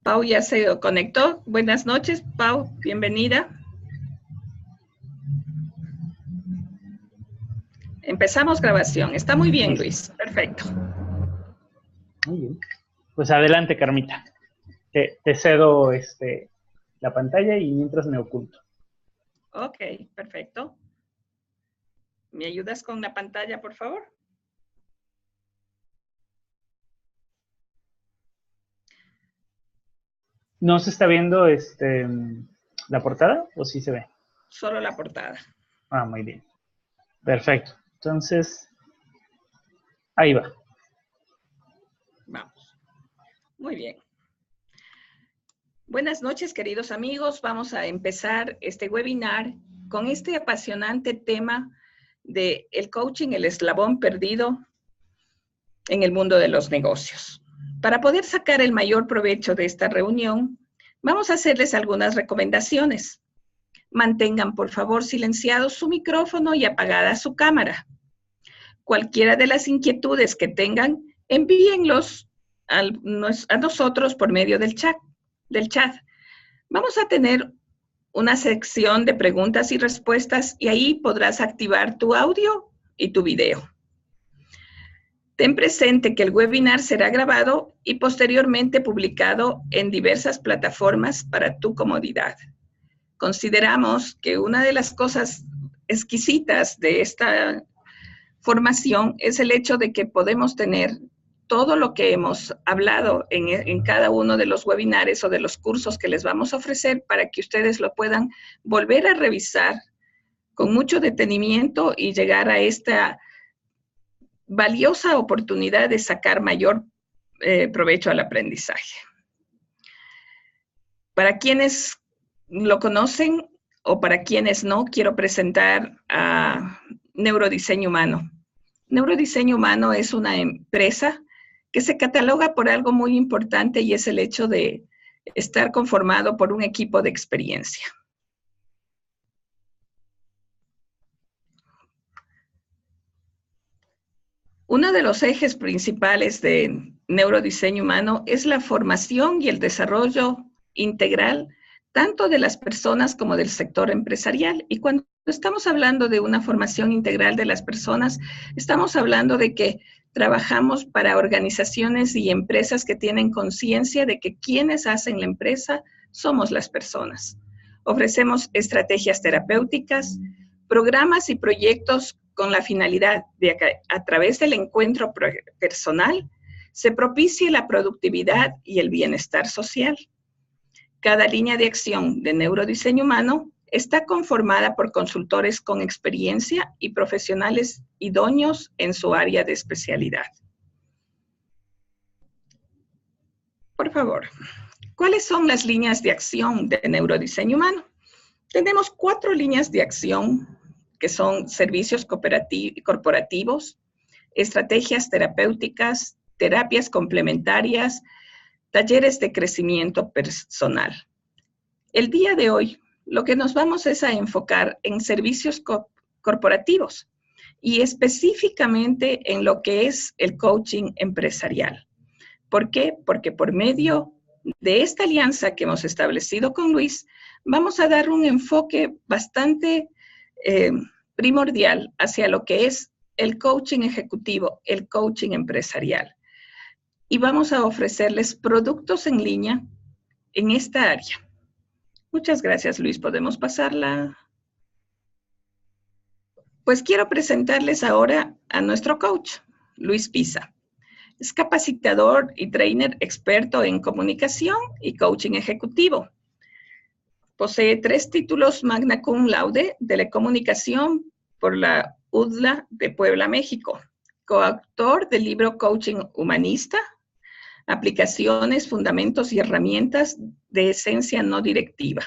Pau ya se conectó. Buenas noches, Pau, bienvenida. Empezamos grabación. Está muy bien, Luis. Perfecto. Muy bien. Pues adelante, Carmita. Te cedo la pantalla y mientras me oculto. Ok, perfecto. ¿Me ayudas con la pantalla, por favor? ¿No se está viendo la portada o sí se ve? Solo la portada. Ah, muy bien. Perfecto. Entonces, ahí va. Vamos. Muy bien. Buenas noches, queridos amigos. Vamos a empezar este webinar con este apasionante tema de el coaching, el eslabón perdido en el mundo de los negocios. Para poder sacar el mayor provecho de esta reunión, vamos a hacerles algunas recomendaciones. Mantengan, por favor, silenciado su micrófono y apagada su cámara. Cualquiera de las inquietudes que tengan, envíenlos a nosotros por medio del chat. Vamos a tener una sección de preguntas y respuestas y ahí podrás activar tu audio y tu video. Ten presente que el webinar será grabado y posteriormente publicado en diversas plataformas para tu comodidad. Consideramos que una de las cosas exquisitas de esta formación es el hecho de que podemos tener todo lo que hemos hablado en cada uno de los webinares o de los cursos que les vamos a ofrecer para que ustedes lo puedan volver a revisar con mucho detenimiento y llegar a esta valiosa oportunidad de sacar mayor provecho al aprendizaje. Para quienes lo conocen o para quienes no, quiero presentar a Neurodiseño Humano. Neurodiseño Humano es una empresa que se cataloga por algo muy importante y es el hecho de estar conformado por un equipo de experiencia. Uno de los ejes principales de Neurodiseño Humano es la formación y el desarrollo integral tanto de las personas como del sector empresarial. Y cuando estamos hablando de una formación integral de las personas, estamos hablando de que trabajamos para organizaciones y empresas que tienen conciencia de que quienes hacen la empresa somos las personas. Ofrecemos estrategias terapéuticas, programas y proyectos con la finalidad de que a través del encuentro personal se propicie la productividad y el bienestar social. Cada línea de acción de Neurodiseño Humano está conformada por consultores con experiencia y profesionales idóneos en su área de especialidad. Por favor, ¿cuáles son las líneas de acción de Neurodiseño Humano? Tenemos 4 líneas de acción que son servicios corporativos, estrategias terapéuticas, terapias complementarias, talleres de crecimiento personal. El día de hoy, lo que nos vamos es a enfocar en servicios corporativos y específicamente en lo que es el coaching empresarial. ¿Por qué? Porque por medio de esta alianza que hemos establecido con Luis, vamos a dar un enfoque bastante primordial hacia lo que es el coaching ejecutivo, el coaching empresarial. Y vamos a ofrecerles productos en línea en esta área. Muchas gracias, Luis. ¿Podemos pasarla? Pues quiero presentarles ahora a nuestro coach, Luis Pisa. Es capacitador y trainer experto en comunicación y coaching ejecutivo. Posee 3 títulos magna cum laude de la comunicación por la UDLA de Puebla, México. Coautor del libro Coaching Humanista, Aplicaciones, Fundamentos y Herramientas de Esencia No Directiva.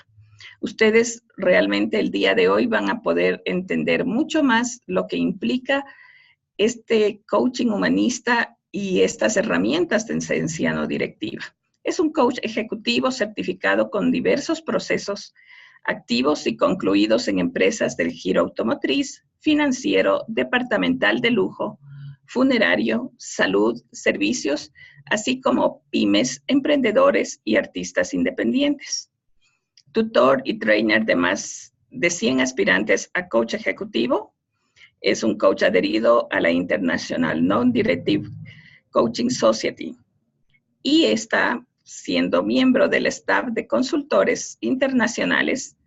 Ustedes realmente el día de hoy van a poder entender mucho más lo que implica este coaching humanista y estas herramientas de esencia no directiva. Es un coach ejecutivo certificado con diversos procesos activos y concluidos en empresas del giro automotriz, financiero, departamental de lujo, funerario, salud, servicios, así como pymes, emprendedores y artistas independientes. Tutor y trainer de más de 100 aspirantes a coach ejecutivo. Es un coach adherido a la International Non-Directive Coaching Society y está siendo miembro del staff de consultores internacionales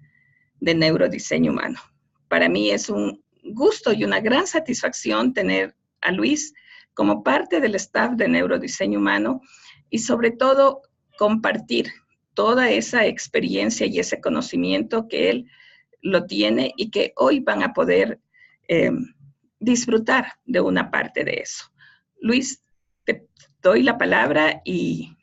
de neurodiseño humano. Para mí es un gusto y una gran satisfacción tener a Luis como parte del staff de neurodiseño humano y sobre todo compartir toda esa experiencia y ese conocimiento que él lo tiene y que hoy van a poder disfrutar de una parte de eso. Luis, te doy la palabra y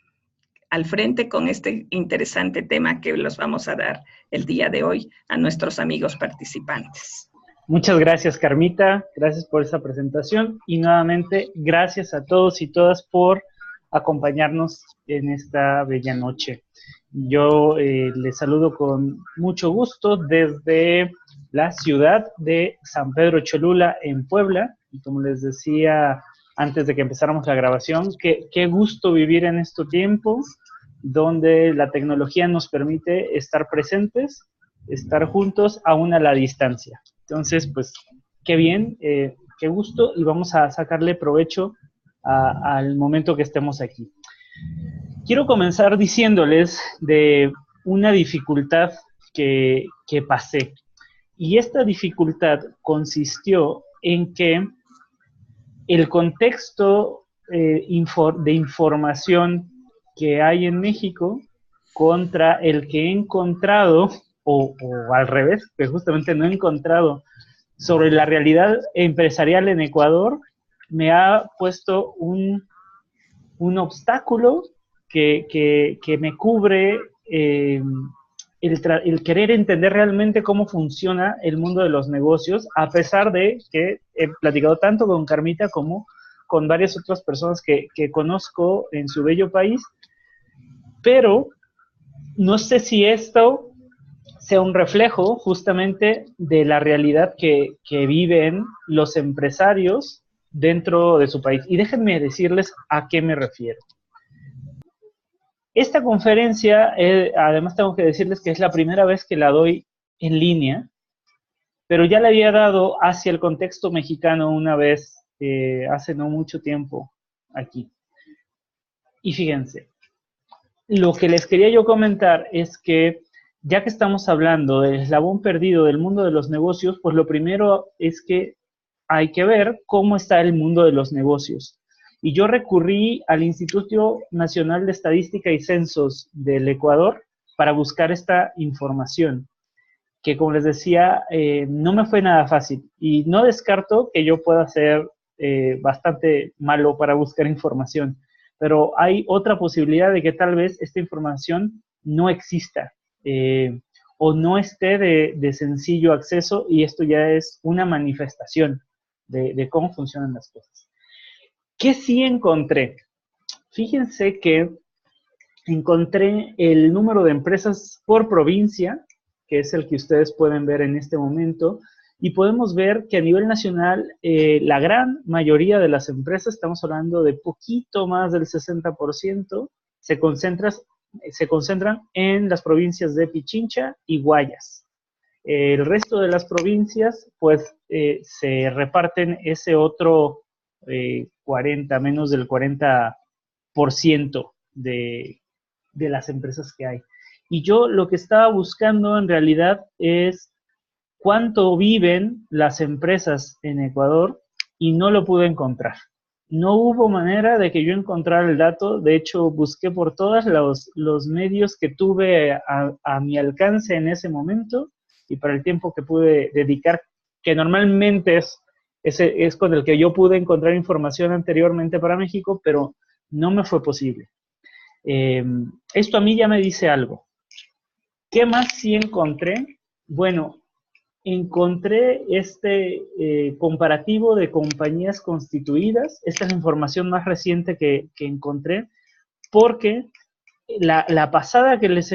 al frente con este interesante tema que los vamos a dar el día de hoy a nuestros amigos participantes. Muchas gracias, Carmita. Gracias por esta presentación y nuevamente gracias a todos y todas por acompañarnos en esta bella noche. Yo les saludo con mucho gusto desde la ciudad de San Pedro Cholula en Puebla. Y como les decía antes de que empezáramos la grabación, qué gusto vivir en este tiempo donde la tecnología nos permite estar presentes, estar juntos aún a la distancia. Entonces, pues, qué bien, qué gusto y vamos a sacarle provecho al momento que estemos aquí. Quiero comenzar diciéndoles de una dificultad que pasé. Y esta dificultad consistió en que el contexto de información que hay en México contra el que he encontrado, o al revés, que justamente no he encontrado, sobre la realidad empresarial en Ecuador, me ha puesto un obstáculo que me cubre el querer entender realmente cómo funciona el mundo de los negocios, a pesar de que he platicado tanto con Carmita como con varias otras personas que conozco en su bello país, pero no sé si esto sea un reflejo justamente de la realidad que viven los empresarios dentro de su país. Y déjenme decirles a qué me refiero. Esta conferencia, además tengo que decirles que es la primera vez que la doy en línea, pero ya la había dado hacia el contexto mexicano una vez, hace no mucho tiempo, aquí. Y fíjense, lo que les quería yo comentar es que, ya que estamos hablando del eslabón perdido del mundo de los negocios, pues lo primero es que hay que ver cómo está el mundo de los negocios. Y yo recurrí al Instituto Nacional de Estadística y Censos del Ecuador para buscar esta información, que como les decía, no me fue nada fácil. Y no descarto que yo pueda ser bastante malo para buscar información, pero hay otra posibilidad de que tal vez esta información no exista o no esté de sencillo acceso, y esto ya es una manifestación de cómo funcionan las cosas. ¿Qué sí encontré? Fíjense que encontré el número de empresas por provincia, que es el que ustedes pueden ver en este momento, y podemos ver que a nivel nacional la gran mayoría de las empresas, estamos hablando de poquito más del 60%, se concentran en las provincias de Pichincha y Guayas. El resto de las provincias, pues, se reparten ese otro 40, menos del 40% de las empresas que hay. Y yo lo que estaba buscando en realidad es cuánto viven las empresas en Ecuador y no lo pude encontrar. No hubo manera de que yo encontrara el dato. De hecho, busqué por todos los medios que tuve a mi alcance en ese momento y para el tiempo que pude dedicar, que normalmente es con el que yo pude encontrar información anteriormente para México, pero no me fue posible. Esto a mí ya me dice algo. ¿Qué más sí encontré? Bueno, encontré este comparativo de compañías constituidas. Esta es la información más reciente que encontré, porque la pasada que les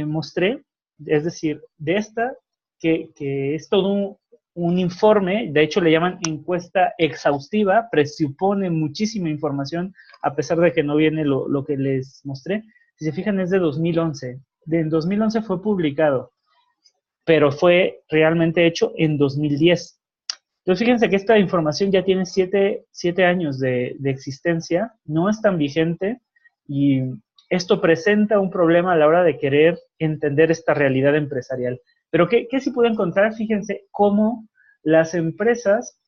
mostré, es decir, de esta, que es todo un informe, de hecho le llaman encuesta exhaustiva, presupone muchísima información, a pesar de que no viene lo que les mostré. Si se fijan, es de 2011. En 2011 fue publicado, pero fue realmente hecho en 2010. Entonces, fíjense que esta información ya tiene 7 años de existencia, no es tan vigente, y esto presenta un problema a la hora de querer entender esta realidad empresarial. Pero ¿qué se puede encontrar? Fíjense cómo las empresas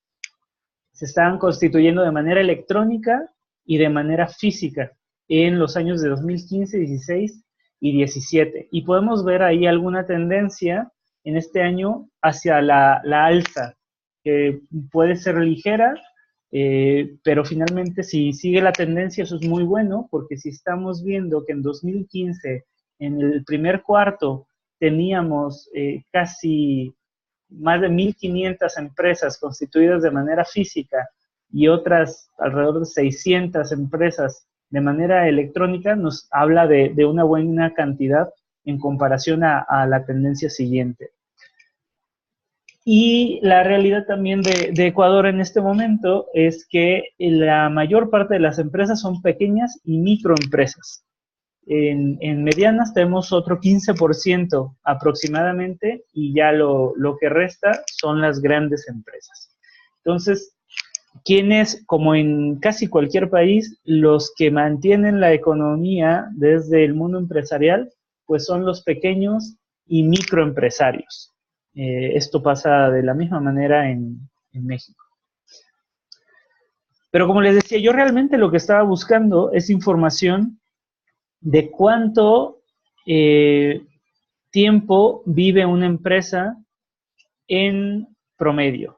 se estaban constituyendo de manera electrónica y de manera física en los años de 2015, 16 y 17. Y podemos ver ahí alguna tendencia en este año hacia la alza, que puede ser ligera, pero finalmente si sigue la tendencia eso es muy bueno, porque si estamos viendo que en 2015, en el primer cuarto, teníamos casi más de 1.500 empresas constituidas de manera física y otras alrededor de 600 empresas de manera electrónica, nos habla de una buena cantidad en comparación a la tendencia siguiente. Y la realidad también de Ecuador en este momento es que la mayor parte de las empresas son pequeñas y microempresas. En medianas tenemos otro 15% aproximadamente, y ya lo que resta son las grandes empresas. Entonces, ¿quiénes, como en casi cualquier país, los que mantienen la economía desde el mundo empresarial? Pues son los pequeños y microempresarios. Esto pasa de la misma manera en México. Pero como les decía, yo realmente lo que estaba buscando es información de cuánto tiempo vive una empresa en promedio.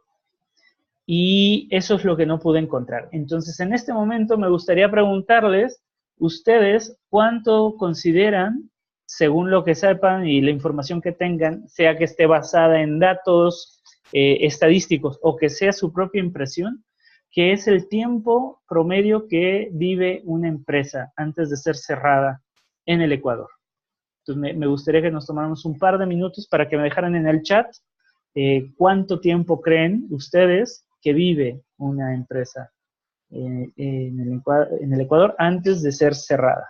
Y eso es lo que no pude encontrar. Entonces, en este momento me gustaría preguntarles, ustedes, ¿cuánto consideran, según lo que sepan y la información que tengan, sea que esté basada en datos estadísticos o que sea su propia impresión, que es el tiempo promedio que vive una empresa antes de ser cerrada en el Ecuador? Entonces, me gustaría que nos tomáramos un par de minutos para que me dejaran en el chat cuánto tiempo creen ustedes que vive una empresa en el Ecuador antes de ser cerrada.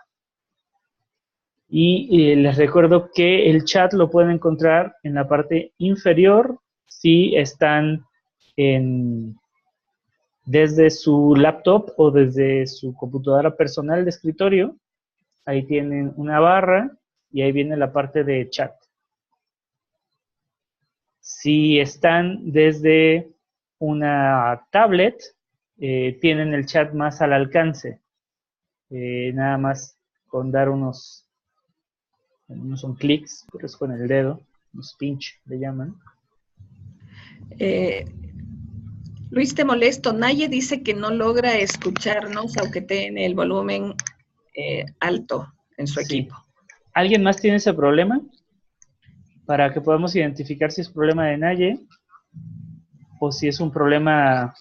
Y les recuerdo que el chat lo pueden encontrar en la parte inferior si están desde su laptop o desde su computadora personal de escritorio. Ahí tienen una barra y ahí viene la parte de chat. Si están desde una tablet, tienen el chat más al alcance. Nada más con dar unos no son clics, pero es con el dedo, unos pinch le llaman. Luis, te molesto. Naye dice que no logra escucharnos, aunque tiene el volumen alto en su equipo. ¿Alguien más tiene ese problema? Para que podamos identificar si es problema de Naye o si es un problema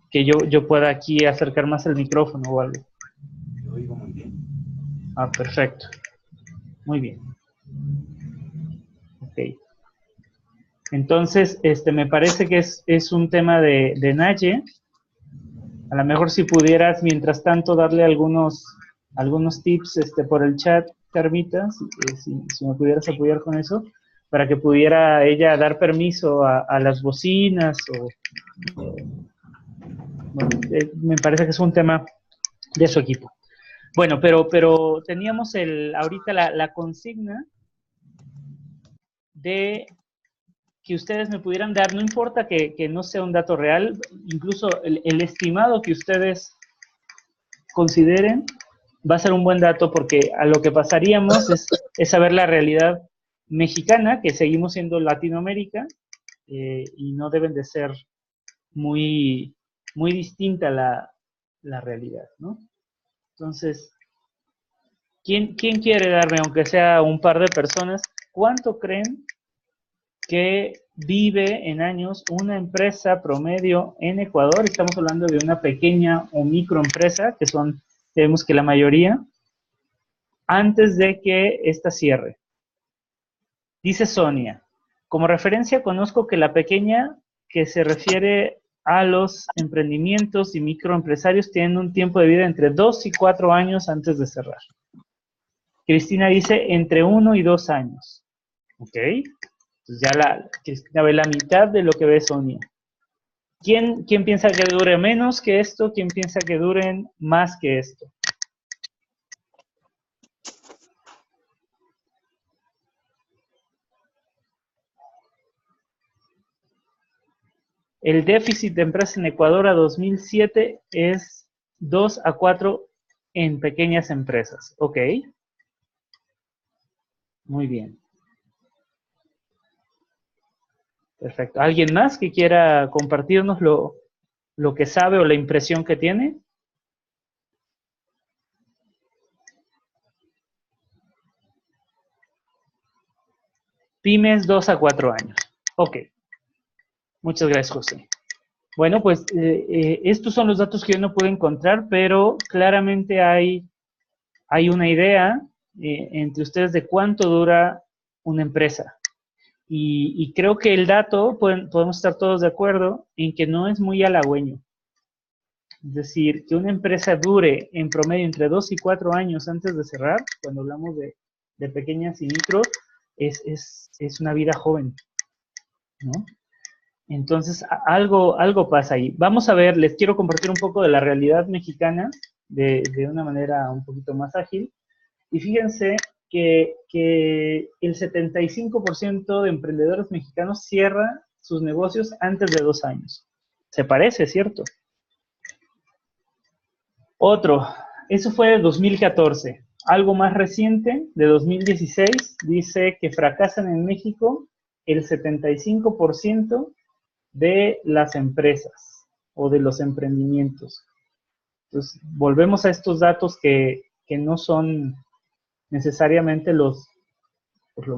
que yo pueda aquí acercar más el micrófono o algo. Lo oigo muy bien. Ah, perfecto. Muy bien. Ok. Entonces, me parece que es un tema de Naye. A lo mejor si pudieras, mientras tanto, darle algunos tips por el chat, Carmita, si me pudieras apoyar con eso, para que pudiera ella dar permiso a las bocinas bueno, me parece que es un tema de su equipo. Bueno, pero teníamos ahorita la consigna de que ustedes me pudieran dar, no importa que no sea un dato real, incluso el estimado que ustedes consideren va a ser un buen dato, porque a lo que pasaríamos es saber la realidad mexicana, que seguimos siendo Latinoamérica, y no deben de ser muy, muy distinta la realidad, ¿no? Entonces, ¿quién quiere darme, aunque sea un par de personas, cuánto creen que vive en años una empresa promedio en Ecuador? Estamos hablando de una pequeña o microempresa, que sabemos que la mayoría, antes de que esta cierre. Dice Sonia, como referencia conozco que la pequeña que se refiere a los emprendimientos y microempresarios tienen un tiempo de vida entre 2 y 4 años antes de cerrar. Cristina dice entre 1 y 2 años. ¿Ok? Entonces ya Cristina ve la mitad de lo que ve Sonia. ¿Quién piensa que dure menos que esto? ¿Quién piensa que duren más que esto? El déficit de empresas en Ecuador a 2007 es 2 a 4 en pequeñas empresas. Ok. Muy bien. Perfecto. ¿Alguien más que quiera compartirnos lo que sabe o la impresión que tiene? Pymes 2 a 4 años. Ok. Muchas gracias, José. Bueno, pues estos son los datos que yo no pude encontrar, pero claramente hay una idea entre ustedes de cuánto dura una empresa. Y creo que el dato, podemos estar todos de acuerdo, en que no es muy halagüeño. Es decir, que una empresa dure en promedio entre 2 y 4 años antes de cerrar, cuando hablamos de pequeñas y micro, es una vida joven, ¿no? Entonces, algo pasa ahí. Vamos a ver, les quiero compartir un poco de la realidad mexicana de una manera un poquito más ágil. Y fíjense que el 75% de emprendedores mexicanos cierra sus negocios antes de 2 años. Se parece, ¿cierto? Otro, eso fue de 2014. Algo más reciente, de 2016, dice que fracasan en México el 75% de las empresas o de los emprendimientos. Entonces, volvemos a estos datos que no son necesariamente los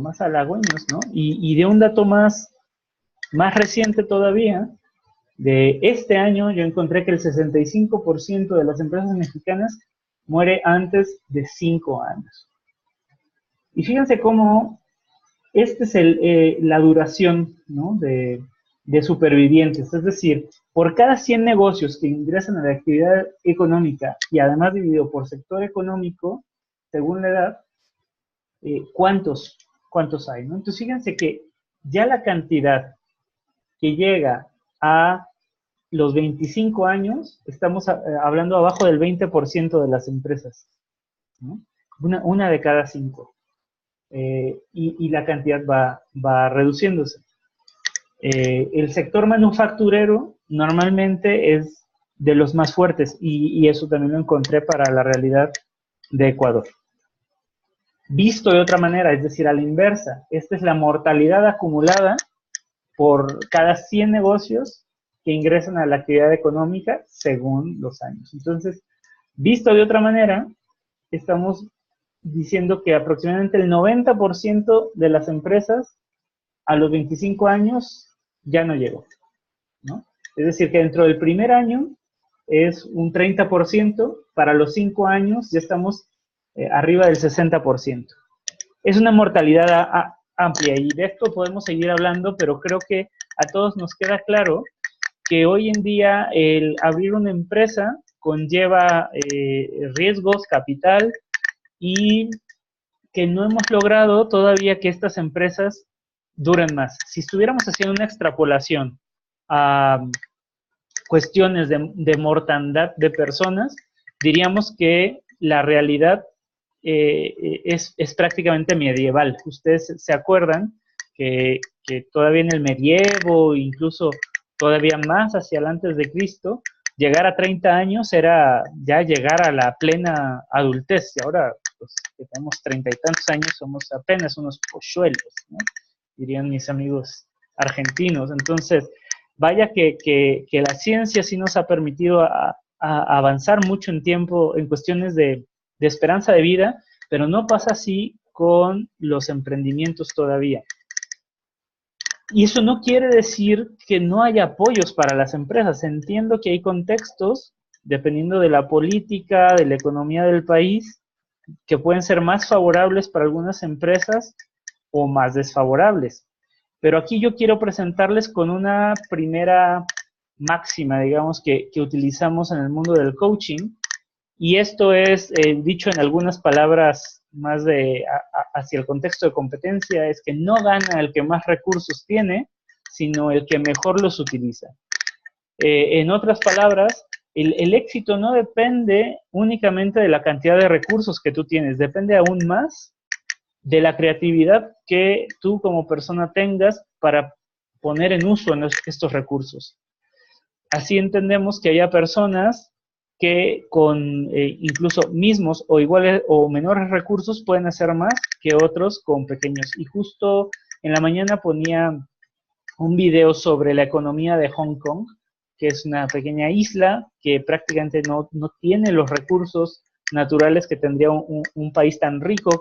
más halagüeños, ¿no? Y de un dato más reciente todavía, de este año, yo encontré que el 65% de las empresas mexicanas muere antes de 5 años. Y fíjense cómo esta es la duración, ¿no?, de supervivientes. Es decir, por cada 100 negocios que ingresan a la actividad económica y además dividido por sector económico, según la edad, ¿cuántos hay, ¿no? Entonces, fíjense que ya la cantidad que llega a los 25 años, estamos hablando abajo del 20% de las empresas, ¿no? Una de cada 5. Y la cantidad va reduciéndose. El sector manufacturero normalmente es de los más fuertes y eso también lo encontré para la realidad de Ecuador. Visto de otra manera, es decir, a la inversa, esta es la mortalidad acumulada por cada 100 negocios que ingresan a la actividad económica según los años. Entonces, visto de otra manera, estamos diciendo que aproximadamente el 90% de las empresas a los 25 años ya no llegó, ¿no? Es decir, que dentro del primer año es un 30%, para los 5 años ya estamos arriba del 60%. Es una mortalidad amplia y de esto podemos seguir hablando, pero creo que a todos nos queda claro que hoy en día el abrir una empresa conlleva riesgos, capital, y que no hemos logrado todavía que estas empresas duren más. Si estuviéramos haciendo una extrapolación a cuestiones de mortandad de personas, diríamos que la realidad es prácticamente medieval. Ustedes se acuerdan que todavía en el medievo, incluso todavía más hacia el antes de Cristo, llegar a 30 años era ya llegar a la plena adultez, y ahora pues, que tenemos 30 y tantos años somos apenas unos polluelos, ¿no?, dirían mis amigos argentinos. Entonces, vaya que la ciencia sí nos ha permitido a avanzar mucho en tiempo en cuestiones de esperanza de vida, pero no pasa así con los emprendimientos todavía. Y eso no quiere decir que no haya apoyos para las empresas. Entiendo que hay contextos, dependiendo de la política, de la economía del país, que pueden ser más favorables para algunas empresas o más desfavorables. Pero aquí yo quiero presentarles con una primera máxima, digamos, que utilizamos en el mundo del coaching, y esto es, dicho en algunas palabras más hacia el contexto de competencia, es que no gana el que más recursos tiene, sino el que mejor los utiliza. En otras palabras, el éxito no depende únicamente de la cantidad de recursos que tú tienes, depende aún más de la creatividad que tú como persona tengas para poner en uso estos recursos. Así entendemos que haya personas que con incluso mismos o iguales o menores recursos pueden hacer más que otros con pequeños. Y justo en la mañana ponía un video sobre la economía de Hong Kong, que es una pequeña isla que prácticamente no tiene los recursos naturales que tendría un país tan rico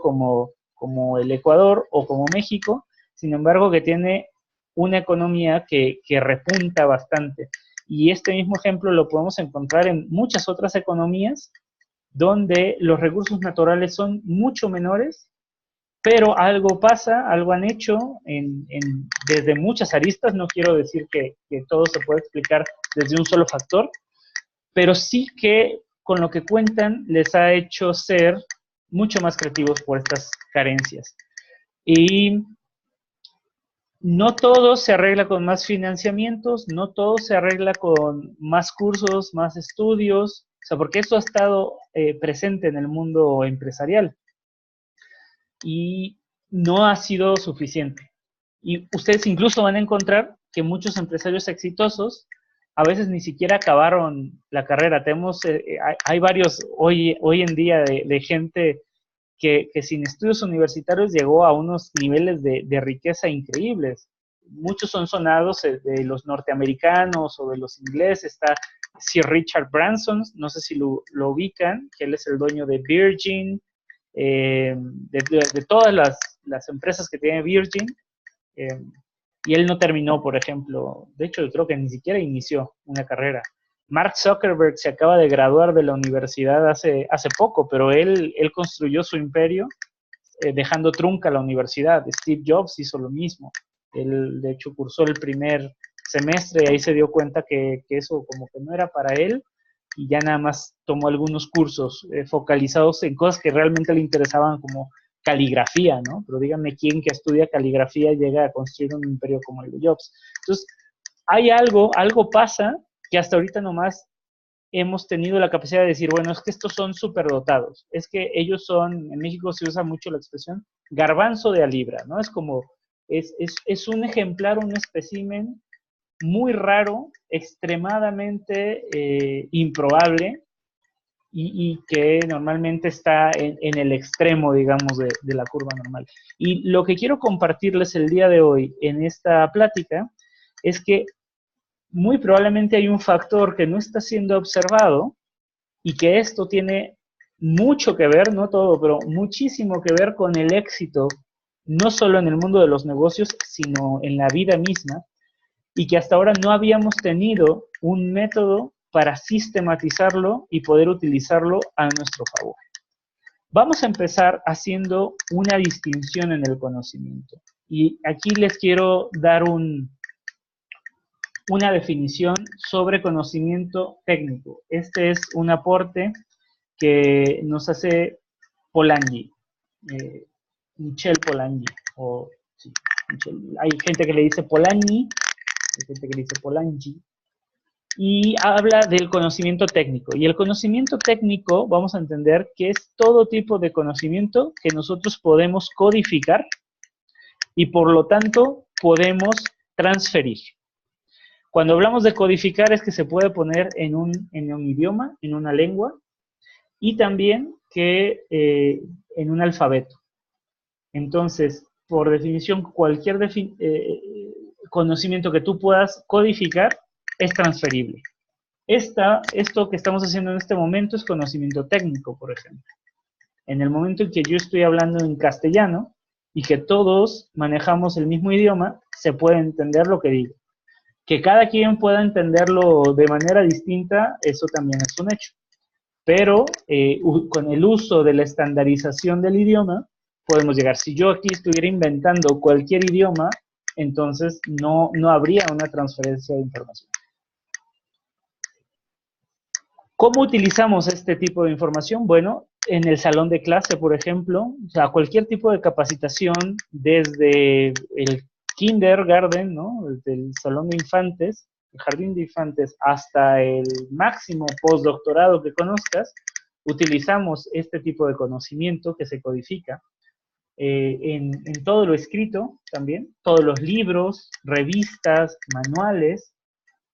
como el Ecuador o como México, sin embargo que tiene una economía que repunta bastante. Y este mismo ejemplo lo podemos encontrar en muchas otras economías donde los recursos naturales son mucho menores, pero algo pasa, algo han hecho desde muchas aristas. No quiero decir que todo se puede explicar desde un solo factor, pero sí que con lo que cuentan les ha hecho ser mucho más creativos por estas carencias. Y no todo se arregla con más financiamientos, no todo se arregla con más cursos, más estudios, o sea, porque esto ha estado presente en el mundo empresarial y no ha sido suficiente. Y ustedes incluso van a encontrar que muchos empresarios exitosos a veces ni siquiera acabaron la carrera. Hay varios hoy en día de gente que sin estudios universitarios llegó a unos niveles de riqueza increíbles. Muchos son sonados de los norteamericanos o de los ingleses. Está Sir Richard Branson, no sé si lo ubican, que él es el dueño de Virgin, de todas las empresas que tiene Virgin, y él no terminó, por ejemplo, de hecho yo creo que ni siquiera inició una carrera. Mark Zuckerberg se acaba de graduar de la universidad hace poco, pero él construyó su imperio dejando trunca la universidad. Steve Jobs hizo lo mismo. Él, de hecho, cursó el primer semestre y ahí se dio cuenta que eso como que no era para él, y ya nada más tomó algunos cursos focalizados en cosas que realmente le interesaban, como caligrafía, ¿no? Pero díganme quién que estudia caligrafía llega a construir un imperio como el de Jobs. Entonces, hay algo pasa que hasta ahorita nomás hemos tenido la capacidad de decir, bueno, es que estos son superdotados, es que ellos son, en México se usa mucho la expresión garbanzo de a libra, ¿no? Es como, es un ejemplar, un espécimen muy raro, extremadamente improbable, y que normalmente está en el extremo, digamos, de la curva normal. Y lo que quiero compartirles el día de hoy en esta plática es que muy probablemente hay un factor que no está siendo observado y que esto tiene mucho que ver, no todo, pero muchísimo que ver con el éxito, no solo en el mundo de los negocios, sino en la vida misma, y que hasta ahora no habíamos tenido un método para sistematizarlo y poder utilizarlo a nuestro favor. Vamos a empezar haciendo una distinción en el conocimiento. Y aquí les quiero dar una definición sobre conocimiento técnico. Este es un aporte que nos hace Polanyi, Michel Polanyi, sí, hay gente que le dice Polanyi, hay gente que le dice Polanyi, y habla del conocimiento técnico. Y el conocimiento técnico, vamos a entender que es todo tipo de conocimiento que nosotros podemos codificar y por lo tanto podemos transferir. Cuando hablamos de codificar es que se puede poner en un idioma, en una lengua, y también que en un alfabeto. Entonces, por definición, cualquier conocimiento que tú puedas codificar es transferible. Esto que estamos haciendo en este momento es conocimiento técnico, por ejemplo. En el momento en que yo estoy hablando en castellano y que todos manejamos el mismo idioma, se puede entender lo que digo. Que cada quien pueda entenderlo de manera distinta, eso también es un hecho. Pero con el uso de la estandarización del idioma, podemos llegar. Si yo aquí estuviera inventando cualquier idioma, entonces no habría una transferencia de información. ¿Cómo utilizamos este tipo de información? Bueno, en el salón de clase, por ejemplo, o sea, cualquier tipo de capacitación, desde el kindergarten, ¿no? Desde el salón de infantes, el jardín de infantes, hasta el máximo postdoctorado que conozcas, utilizamos este tipo de conocimiento que se codifica en todo lo escrito también, todos los libros, revistas, manuales,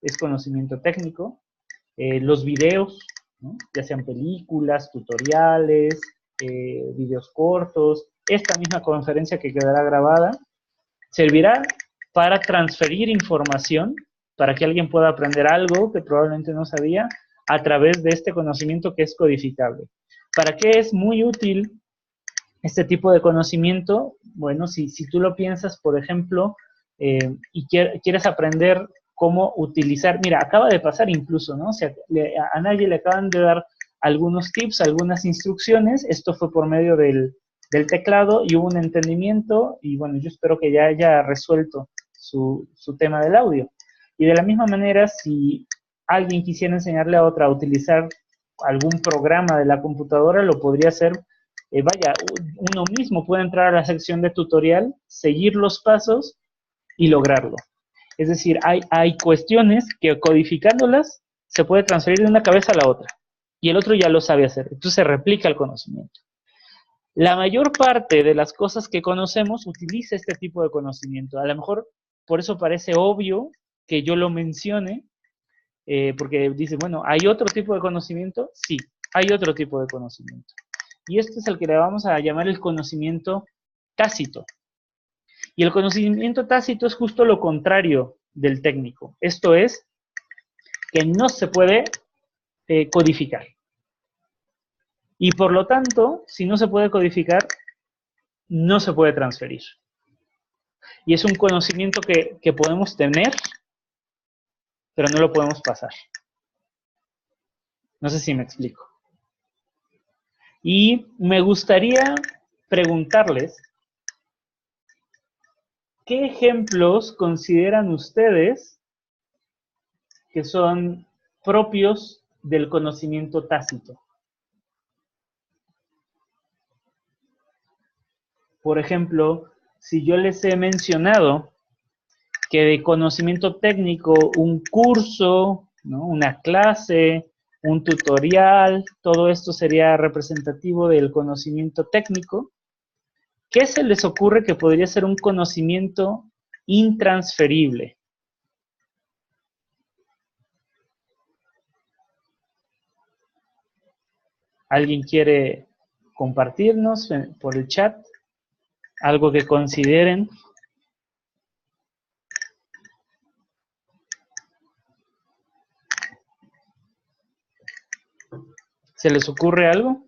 es conocimiento técnico. Los videos, ¿no? Ya sean películas, tutoriales, videos cortos, esta misma conferencia que quedará grabada, servirá para transferir información, para que alguien pueda aprender algo que probablemente no sabía, a través de este conocimiento que es codificable. ¿Para qué es muy útil este tipo de conocimiento? Bueno, si tú lo piensas, por ejemplo, y quieres aprender cómo utilizar, mira, acaba de pasar incluso, ¿no? O sea, a nadie le acaban de dar algunos tips, algunas instrucciones, esto fue por medio del teclado y hubo un entendimiento y bueno, yo espero que ya haya resuelto su tema del audio. Y de la misma manera, si alguien quisiera enseñarle a otra a utilizar algún programa de la computadora, lo podría hacer, vaya, uno mismo puede entrar a la sección de tutorial, seguir los pasos y lograrlo. Es decir, hay cuestiones que codificándolas se puede transferir de una cabeza a la otra. Y el otro ya lo sabe hacer. Entonces se replica el conocimiento. La mayor parte de las cosas que conocemos utiliza este tipo de conocimiento. A lo mejor por eso parece obvio que yo lo mencione, porque dice, bueno, ¿hay otro tipo de conocimiento? Sí, hay otro tipo de conocimiento. Y este es el que le vamos a llamar el conocimiento tácito. Y el conocimiento tácito es justo lo contrario del técnico. Esto es que no se puede codificar. Y por lo tanto, si no se puede codificar, no se puede transferir. Y es un conocimiento que podemos tener, pero no lo podemos pasar. No sé si me explico. Y me gustaría preguntarles, ¿qué ejemplos consideran ustedes que son propios del conocimiento tácito? Por ejemplo, si yo les he mencionado que de conocimiento técnico, un curso, ¿no? Una clase, un tutorial, todo esto sería representativo del conocimiento técnico, ¿qué se les ocurre que podría ser un conocimiento intransferible? ¿Alguien quiere compartirnos por el chat algo que consideren? ¿Se les ocurre algo?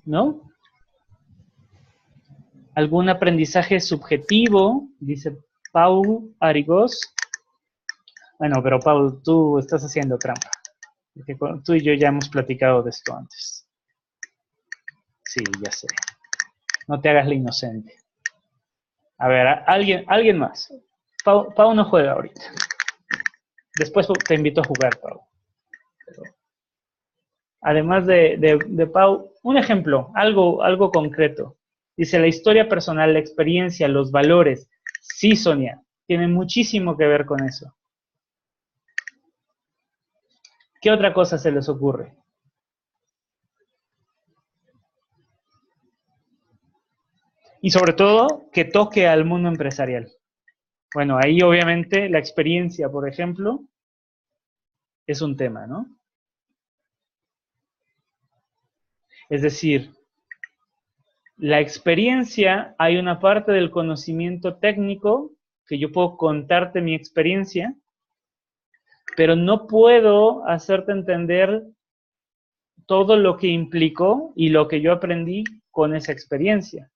¿No? ¿Algún aprendizaje subjetivo? Dice Paul Arigós. Bueno, pero Paul, tú estás haciendo trampa. Porque tú y yo ya hemos platicado de esto antes. Sí, ya sé. No te hagas la inocente. A ver, alguien más. Pau no juega ahorita. Después te invito a jugar, Pau. Pero, además de Pau, un ejemplo, algo concreto. Dice, la historia personal, la experiencia, los valores. Sí, Sonia, tiene muchísimo que ver con eso. ¿Qué otra cosa se les ocurre? Y sobre todo, que toque al mundo empresarial. Bueno, ahí obviamente la experiencia, por ejemplo, es un tema, ¿no? Es decir, la experiencia, hay una parte del conocimiento técnico que yo puedo contarte mi experiencia, pero no puedo hacerte entender todo lo que implicó y lo que yo aprendí con esa experiencia.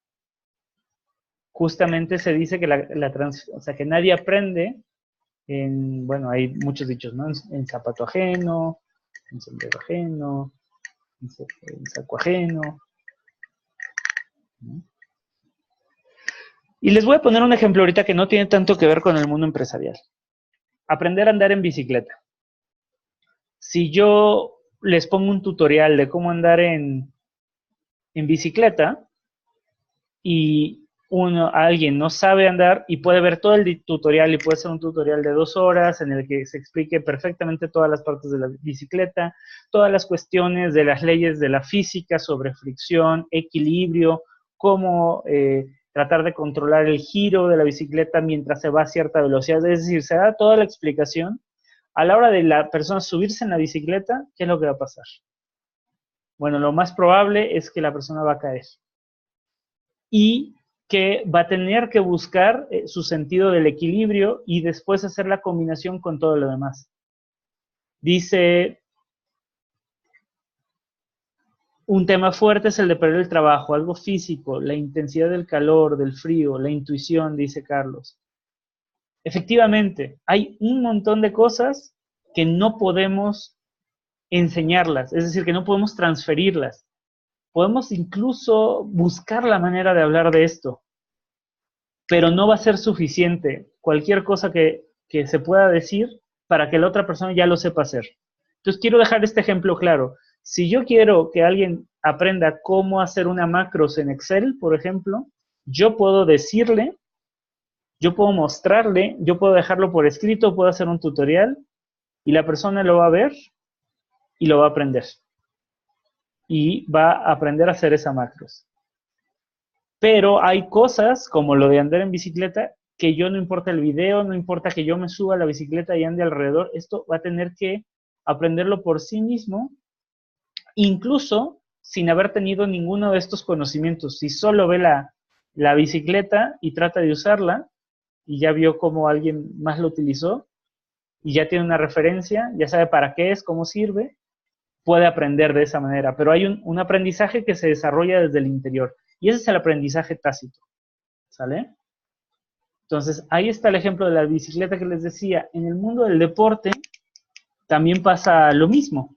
Justamente se dice que o sea, que nadie aprende bueno, hay muchos dichos, ¿no? En zapato ajeno, en sombrero ajeno, en saco ajeno. Y les voy a poner un ejemplo ahorita que no tiene tanto que ver con el mundo empresarial. Aprender a andar en bicicleta. Si yo les pongo un tutorial de cómo andar en bicicleta y alguien no sabe andar y puede ver todo el tutorial y puede ser un tutorial de 2 horas en el que se explique perfectamente todas las partes de la bicicleta, todas las cuestiones de las leyes de la física sobre fricción, equilibrio, cómo tratar de controlar el giro de la bicicleta mientras se va a cierta velocidad. Es decir, se da toda la explicación. A la hora de la persona subirse en la bicicleta, ¿qué es lo que va a pasar? Bueno, lo más probable es que la persona va a caer y que va a tener que buscar su sentido del equilibrio y después hacer la combinación con todo lo demás. Dice, un tema fuerte es el de perder el trabajo, algo físico, la intensidad del calor, del frío, la intuición, dice Carlos. Efectivamente, hay un montón de cosas que no podemos enseñarlas, es decir, que no podemos transferirlas. Podemos incluso buscar la manera de hablar de esto, pero no va a ser suficiente cualquier cosa que se pueda decir para que la otra persona ya lo sepa hacer. Entonces, quiero dejar este ejemplo claro. Si yo quiero que alguien aprenda cómo hacer una macros en Excel, por ejemplo, yo puedo decirle, yo puedo mostrarle, yo puedo dejarlo por escrito, puedo hacer un tutorial y la persona lo va a ver y lo va a aprender. Y va a aprender a hacer esa macros. Pero hay cosas, como lo de andar en bicicleta, que yo no importa el video, no importa que yo me suba a la bicicleta y ande alrededor, esto va a tener que aprenderlo por sí mismo, incluso sin haber tenido ninguno de estos conocimientos. Si solo ve la bicicleta y trata de usarla, y ya vio cómo alguien más lo utilizó, y ya tiene una referencia, ya sabe para qué es, cómo sirve, puede aprender de esa manera. Pero hay un aprendizaje que se desarrolla desde el interior. Y ese es el aprendizaje tácito, ¿sale? Entonces, ahí está el ejemplo de la bicicleta que les decía. En el mundo del deporte también pasa lo mismo.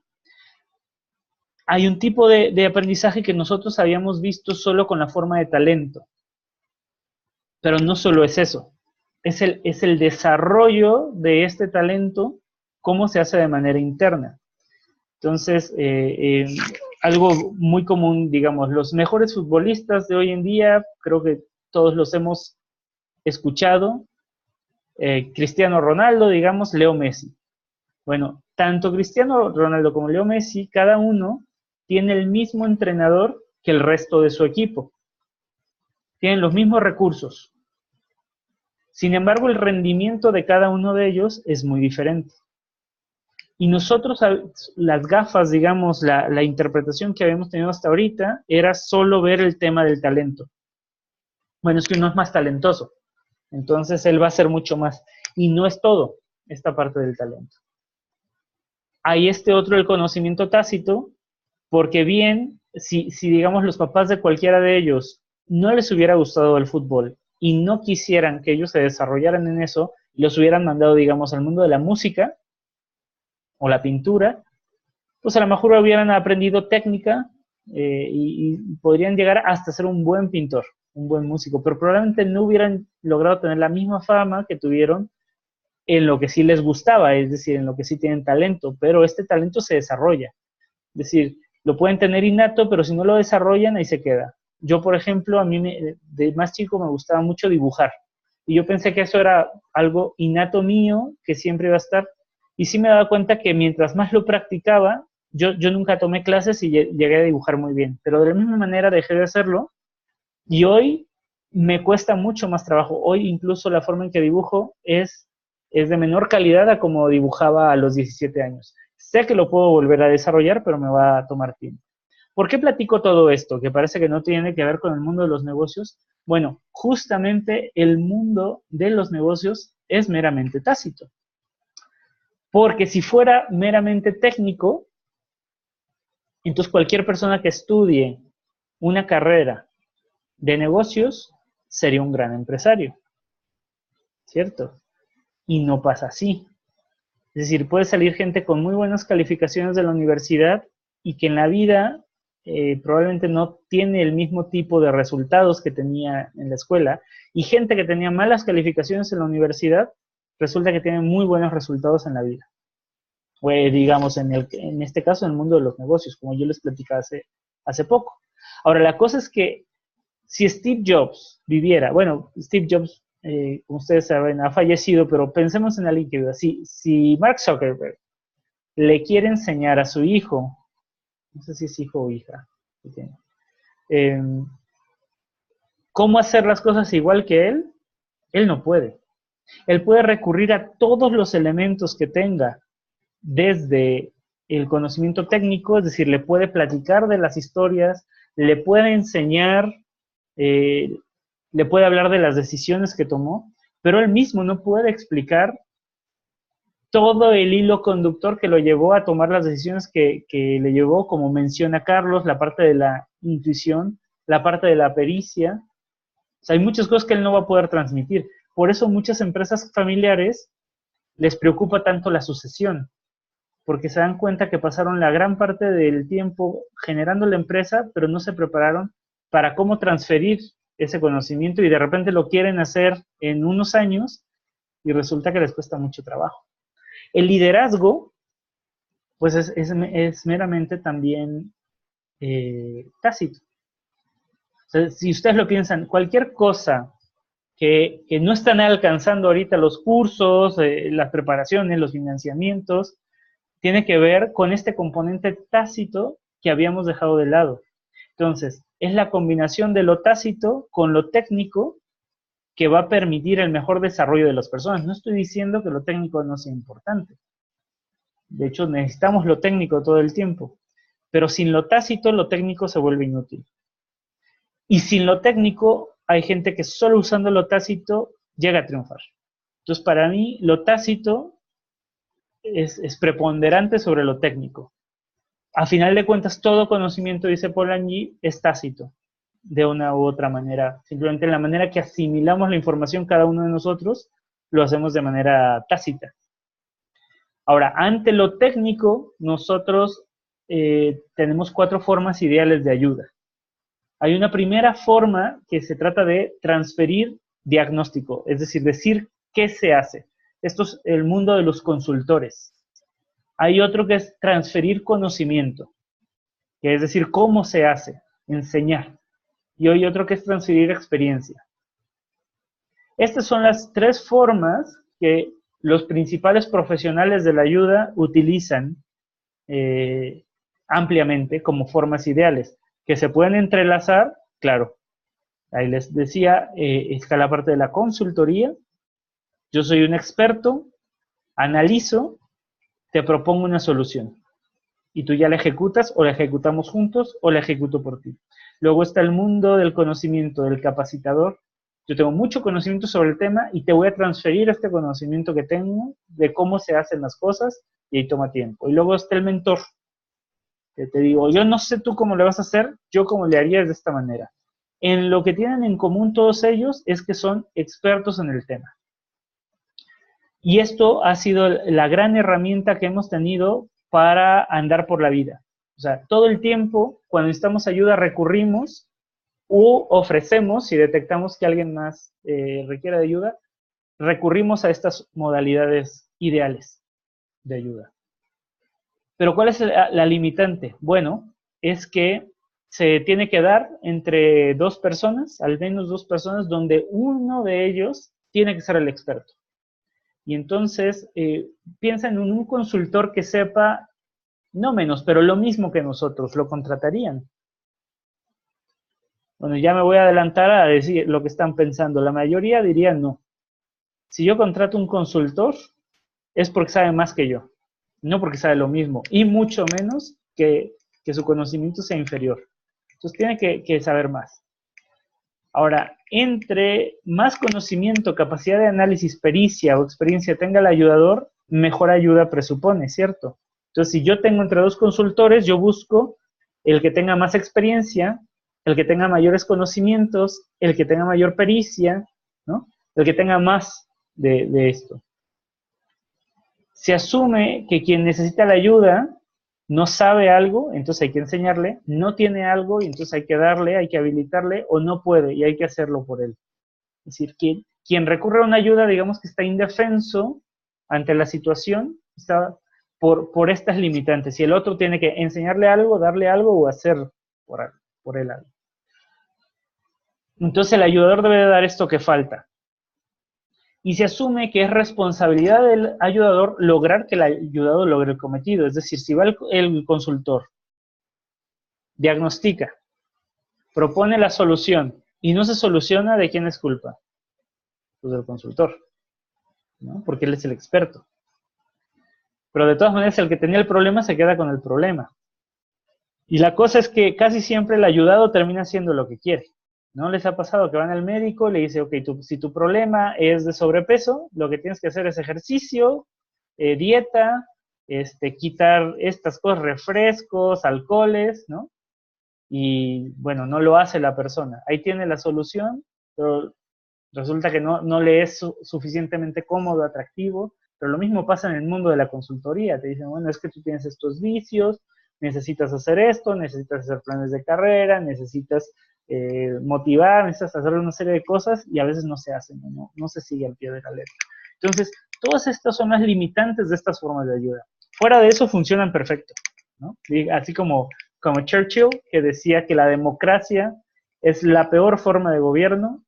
Hay un tipo de aprendizaje que nosotros habíamos visto solo con la forma de talento. Pero no solo es eso. Es el desarrollo de este talento, cómo se hace de manera interna. Entonces, algo muy común, digamos, los mejores futbolistas de hoy en día, creo que todos los hemos escuchado, Cristiano Ronaldo, digamos, Leo Messi. Bueno, tanto Cristiano Ronaldo como Leo Messi, cada uno tiene el mismo entrenador que el resto de su equipo. Tienen los mismos recursos. Sin embargo, el rendimiento de cada uno de ellos es muy diferente. Y nosotros, las gafas, digamos, la interpretación que habíamos tenido hasta ahorita era solo ver el tema del talento. Bueno, es que uno es más talentoso, entonces él va a ser mucho más. Y no es todo esta parte del talento. Hay otro, el conocimiento tácito, porque bien, si digamos los papás de cualquiera de ellos no les hubiera gustado el fútbol y no quisieran que ellos se desarrollaran en eso, los hubieran mandado, digamos, al mundo de la música, o la pintura, pues a lo mejor hubieran aprendido técnica y podrían llegar hasta ser un buen pintor, un buen músico, pero probablemente no hubieran logrado tener la misma fama que tuvieron en lo que sí les gustaba, es decir, en lo que sí tienen talento, pero este talento se desarrolla. Es decir, lo pueden tener innato, pero si no lo desarrollan, ahí se queda. Yo, por ejemplo, a mí de más chico me gustaba mucho dibujar, y yo pensé que eso era algo innato mío, que siempre iba a estar. Y sí me daba cuenta que mientras más lo practicaba, yo nunca tomé clases y llegué a dibujar muy bien. Pero de la misma manera dejé de hacerlo y hoy me cuesta mucho más trabajo. Hoy incluso la forma en que dibujo es de menor calidad a como dibujaba a los 17 años. Sé que lo puedo volver a desarrollar, pero me va a tomar tiempo. ¿Por qué platico todo esto? Que parece que no tiene que ver con el mundo de los negocios. Bueno, justamente el mundo de los negocios es meramente tácito. Porque si fuera meramente técnico, entonces cualquier persona que estudie una carrera de negocios sería un gran empresario, ¿cierto? Y no pasa así. Es decir, puede salir gente con muy buenas calificaciones de la universidad y que en la vida probablemente no tiene el mismo tipo de resultados que tenía en la escuela, y gente que tenía malas calificaciones en la universidad, resulta que tiene muy buenos resultados en la vida. O digamos, en este caso, en el mundo de los negocios, como yo les platicaba hace poco. Ahora, la cosa es que si Steve Jobs viviera, bueno, Steve Jobs, como ustedes saben, ha fallecido, pero pensemos en alguien que viva. Si Mark Zuckerberg le quiere enseñar a su hijo, no sé si es hijo o hija, eh, cómo hacer las cosas igual que él no puede. Él puede recurrir a todos los elementos que tenga, desde el conocimiento técnico, es decir, le puede platicar de las historias, le puede enseñar, le puede hablar de las decisiones que tomó, pero él mismo no puede explicar todo el hilo conductor que lo llevó a tomar las decisiones que le llevó, como menciona Carlos, la parte de la intuición, la parte de la pericia. O sea, hay muchas cosas que él no va a poder transmitir. Por eso muchas empresas familiares les preocupa tanto la sucesión, porque se dan cuenta que pasaron la gran parte del tiempo generando la empresa, pero no se prepararon para cómo transferir ese conocimiento, y de repente lo quieren hacer en unos años y resulta que les cuesta mucho trabajo. El liderazgo, pues es meramente también tácito. O sea, si ustedes lo piensan, cualquier cosa que no están alcanzando ahorita los cursos, las preparaciones, los financiamientos, tiene que ver con este componente tácito que habíamos dejado de lado. Entonces, es la combinación de lo tácito con lo técnico que va a permitir el mejor desarrollo de las personas. No estoy diciendo que lo técnico no sea importante. De hecho, necesitamos lo técnico todo el tiempo. Pero sin lo tácito, lo técnico se vuelve inútil. Y sin lo técnico, hay gente que solo usando lo tácito llega a triunfar. Entonces, para mí, lo tácito es preponderante sobre lo técnico. A final de cuentas, todo conocimiento, dice Polanyi, es tácito, de una u otra manera. Simplemente en la manera que asimilamos la información cada uno de nosotros, lo hacemos de manera tácita. Ahora, ante lo técnico, nosotros tenemos 4 formas ideales de ayuda. Hay una primera forma que se trata de transferir diagnóstico, es decir qué se hace. Esto es el mundo de los consultores. Hay otro que es transferir conocimiento, que es decir, cómo se hace, enseñar. Y hay otro que es transferir experiencia. Estas son las 3 formas que los principales profesionales de la ayuda utilizan ampliamente como formas ideales, que se pueden entrelazar, claro. Ahí les decía, está la parte de la consultoría. Yo soy un experto, analizo, te propongo una solución. Y tú ya la ejecutas, o la ejecutamos juntos, o la ejecuto por ti. Luego está el mundo del conocimiento, del capacitador. Yo tengo mucho conocimiento sobre el tema y te voy a transferir este conocimiento que tengo de cómo se hacen las cosas, y ahí toma tiempo. Y luego está el mentor, que te digo, yo no sé tú cómo le vas a hacer, yo cómo le haría de esta manera. En lo que tienen en común todos ellos es que son expertos en el tema. Y esto ha sido la gran herramienta que hemos tenido para andar por la vida. O sea, todo el tiempo, cuando necesitamos ayuda, recurrimos u ofrecemos, si detectamos que alguien más requiere de ayuda, recurrimos a estas modalidades ideales de ayuda. Pero ¿cuál es la limitante? Bueno, es que se tiene que dar entre 2 personas, al menos 2 personas, donde uno de ellos tiene que ser el experto. Y entonces, piensa en un consultor que sepa, no menos, pero lo mismo que nosotros, lo contratarían. Bueno, ya me voy a adelantar a decir lo que están pensando. La mayoría diría no. Si yo contrato un consultor, es porque sabe más que yo, no porque sabe lo mismo, y mucho menos que su conocimiento sea inferior. Entonces tiene que saber más. Ahora, entre más conocimiento, capacidad de análisis, pericia o experiencia tenga el ayudador, mejor ayuda presupone, ¿cierto? Entonces, si yo tengo entre 2 consultores, yo busco el que tenga más experiencia, el que tenga mayores conocimientos, el que tenga mayor pericia, ¿no? El que tenga más de esto. Se asume que quien necesita la ayuda no sabe algo, entonces hay que enseñarle, no tiene algo, y entonces hay que darle, hay que habilitarle, o no puede, y hay que hacerlo por él. Es decir, quien recurre a una ayuda, digamos que está indefenso ante la situación, está por estas limitantes, y el otro tiene que enseñarle algo, darle algo, o hacer por él algo. Entonces el ayudador debe dar esto que falta. Y se asume que es responsabilidad del ayudador lograr que el ayudado logre el cometido. Es decir, si va el consultor, diagnostica, propone la solución y no se soluciona, ¿de quién es culpa? Pues del consultor, ¿no? Porque él es el experto. Pero de todas maneras, el que tenía el problema se queda con el problema. Y la cosa es que casi siempre el ayudado termina haciendo lo que quiere. ¿No les ha pasado que van al médico, le dice, ok, si tu problema es de sobrepeso, lo que tienes que hacer es ejercicio, dieta, quitar estas cosas, refrescos, alcoholes, ¿no? Y bueno, no lo hace la persona. Ahí tiene la solución, pero resulta que no le es suficientemente cómodo, atractivo. Pero lo mismo pasa en el mundo de la consultoría. Te dicen, bueno, es que tú tienes estos vicios, necesitas hacer esto, necesitas hacer planes de carrera, necesitas motivar, necesitas hacer una serie de cosas, y a veces no se hacen, no se sigue al pie de la letra. Entonces, todas estas son las limitantes de estas formas de ayuda. Fuera de eso funcionan perfecto, ¿no? Así como Churchill, que decía que la democracia es la peor forma de gobierno,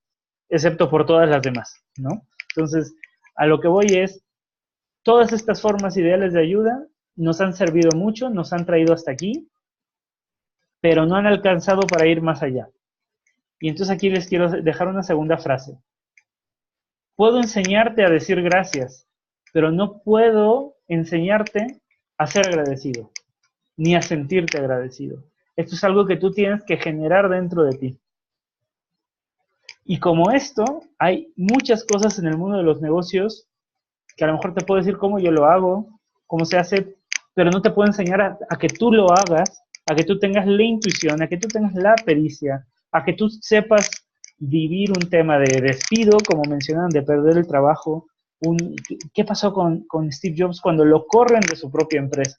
excepto por todas las demás, ¿no? Entonces, a lo que voy es, todas estas formas ideales de ayuda nos han servido mucho, nos han traído hasta aquí, pero no han alcanzado para ir más allá. Y entonces aquí les quiero dejar una segunda frase. Puedo enseñarte a decir gracias, pero no puedo enseñarte a ser agradecido, ni a sentirte agradecido. Esto es algo que tú tienes que generar dentro de ti. Y como esto, hay muchas cosas en el mundo de los negocios que a lo mejor te puedo decir cómo yo lo hago, cómo se hace, pero no te puedo enseñar a que tú lo hagas, a que tú tengas la intuición, a que tú tengas la pericia, a que tú sepas vivir un tema de despido, como mencionaban, de perder el trabajo. ¿Qué pasó con Steve Jobs cuando lo corren de su propia empresa?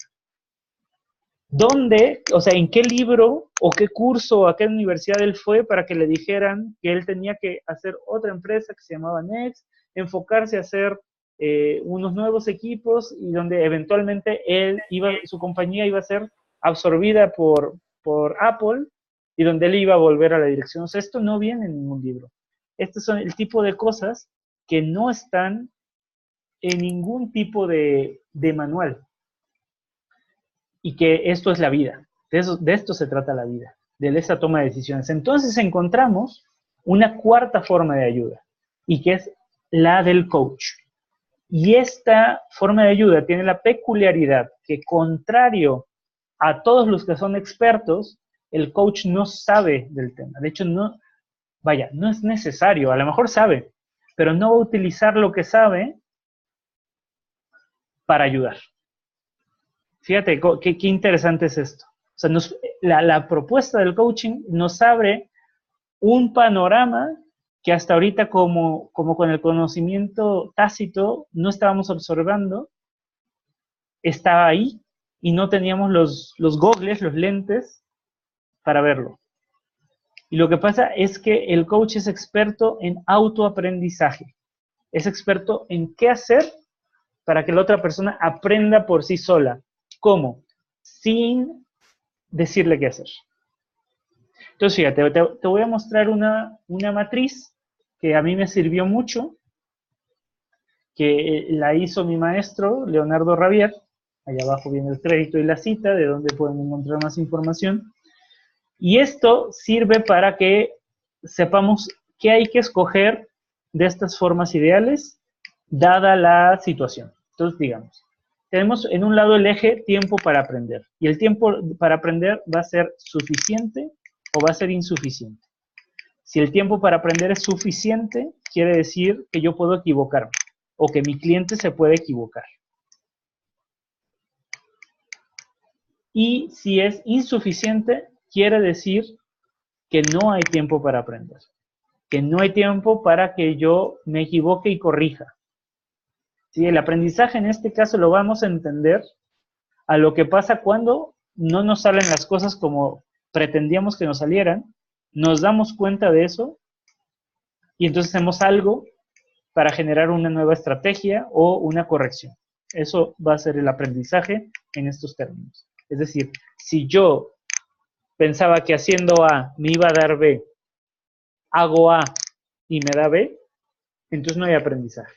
¿Dónde, o sea, en qué libro o qué curso o a qué universidad él fue para que le dijeran que él tenía que hacer otra empresa que se llamaba Next, enfocarse a hacer unos nuevos equipos, y donde eventualmente su compañía iba a ser absorbida por Apple, y donde él iba a volver a la dirección? O sea, esto no viene en ningún libro. Estos son el tipo de cosas que no están en ningún tipo de manual. Y que esto es la vida. De esto se trata la vida, de esa toma de decisiones. Entonces encontramos una cuarta forma de ayuda, y que es la del coach. Y esta forma de ayuda tiene la peculiaridad que, contrario a todos los que son expertos, el coach no sabe del tema. De hecho, no es necesario. A lo mejor sabe, pero no va a utilizar lo que sabe para ayudar. Fíjate qué interesante es esto. O sea, la propuesta del coaching nos abre un panorama que hasta ahorita, como con el conocimiento tácito no estábamos observando. Estaba ahí y no teníamos los gogles, los lentes para verlo. Y lo que pasa es que el coach es experto en autoaprendizaje. Es experto en qué hacer para que la otra persona aprenda por sí sola. ¿Cómo? Sin decirle qué hacer. Entonces, fíjate, te voy a mostrar una matriz que a mí me sirvió mucho, que la hizo mi maestro, Leonardo Ravier. Allá abajo viene el crédito y la cita, de donde pueden encontrar más información. Y esto sirve para que sepamos qué hay que escoger de estas formas ideales, dada la situación. Entonces, digamos, tenemos en un lado el eje tiempo para aprender. Y el tiempo para aprender va a ser suficiente o va a ser insuficiente. Si el tiempo para aprender es suficiente, quiere decir que yo puedo equivocarme o que mi cliente se puede equivocar. Y si es insuficiente, quiere decir que no hay tiempo para aprender, que no hay tiempo para que yo me equivoque y corrija. ¿Sí? El aprendizaje en este caso lo vamos a entender a lo que pasa cuando no nos salen las cosas como pretendíamos que nos salieran, nos damos cuenta de eso y entonces hacemos algo para generar una nueva estrategia o una corrección. Eso va a ser el aprendizaje en estos términos. Es decir, si yo pensaba que haciendo A me iba a dar B, hago A y me da B, entonces no hay aprendizaje.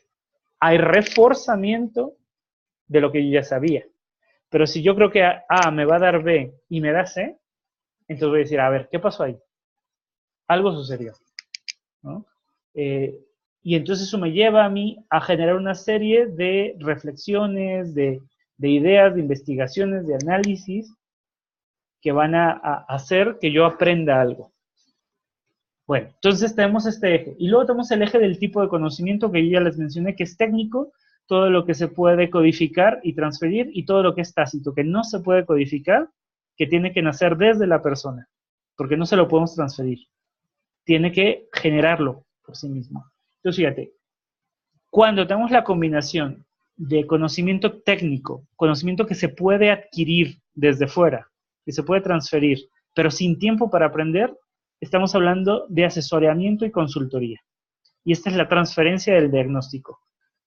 Hay reforzamiento de lo que yo ya sabía. Pero si yo creo que A me va a dar B y me da C, entonces voy a decir, a ver, ¿qué pasó ahí? Algo sucedió, ¿no? Y entonces eso me lleva a mí a generar una serie de reflexiones, de ideas, de investigaciones, de análisis que van a hacer que yo aprenda algo. Bueno, entonces tenemos este eje. Y luego tenemos el eje del tipo de conocimiento que yo ya les mencioné, que es técnico, todo lo que se puede codificar y transferir, y todo lo que es tácito, que no se puede codificar, que tiene que nacer desde la persona, porque no se lo podemos transferir. Tiene que generarlo por sí mismo. Entonces, fíjate, cuando tenemos la combinación de conocimiento técnico, conocimiento que se puede adquirir desde fuera, que se puede transferir, pero sin tiempo para aprender, estamos hablando de asesoramiento y consultoría. Y esta es la transferencia del diagnóstico.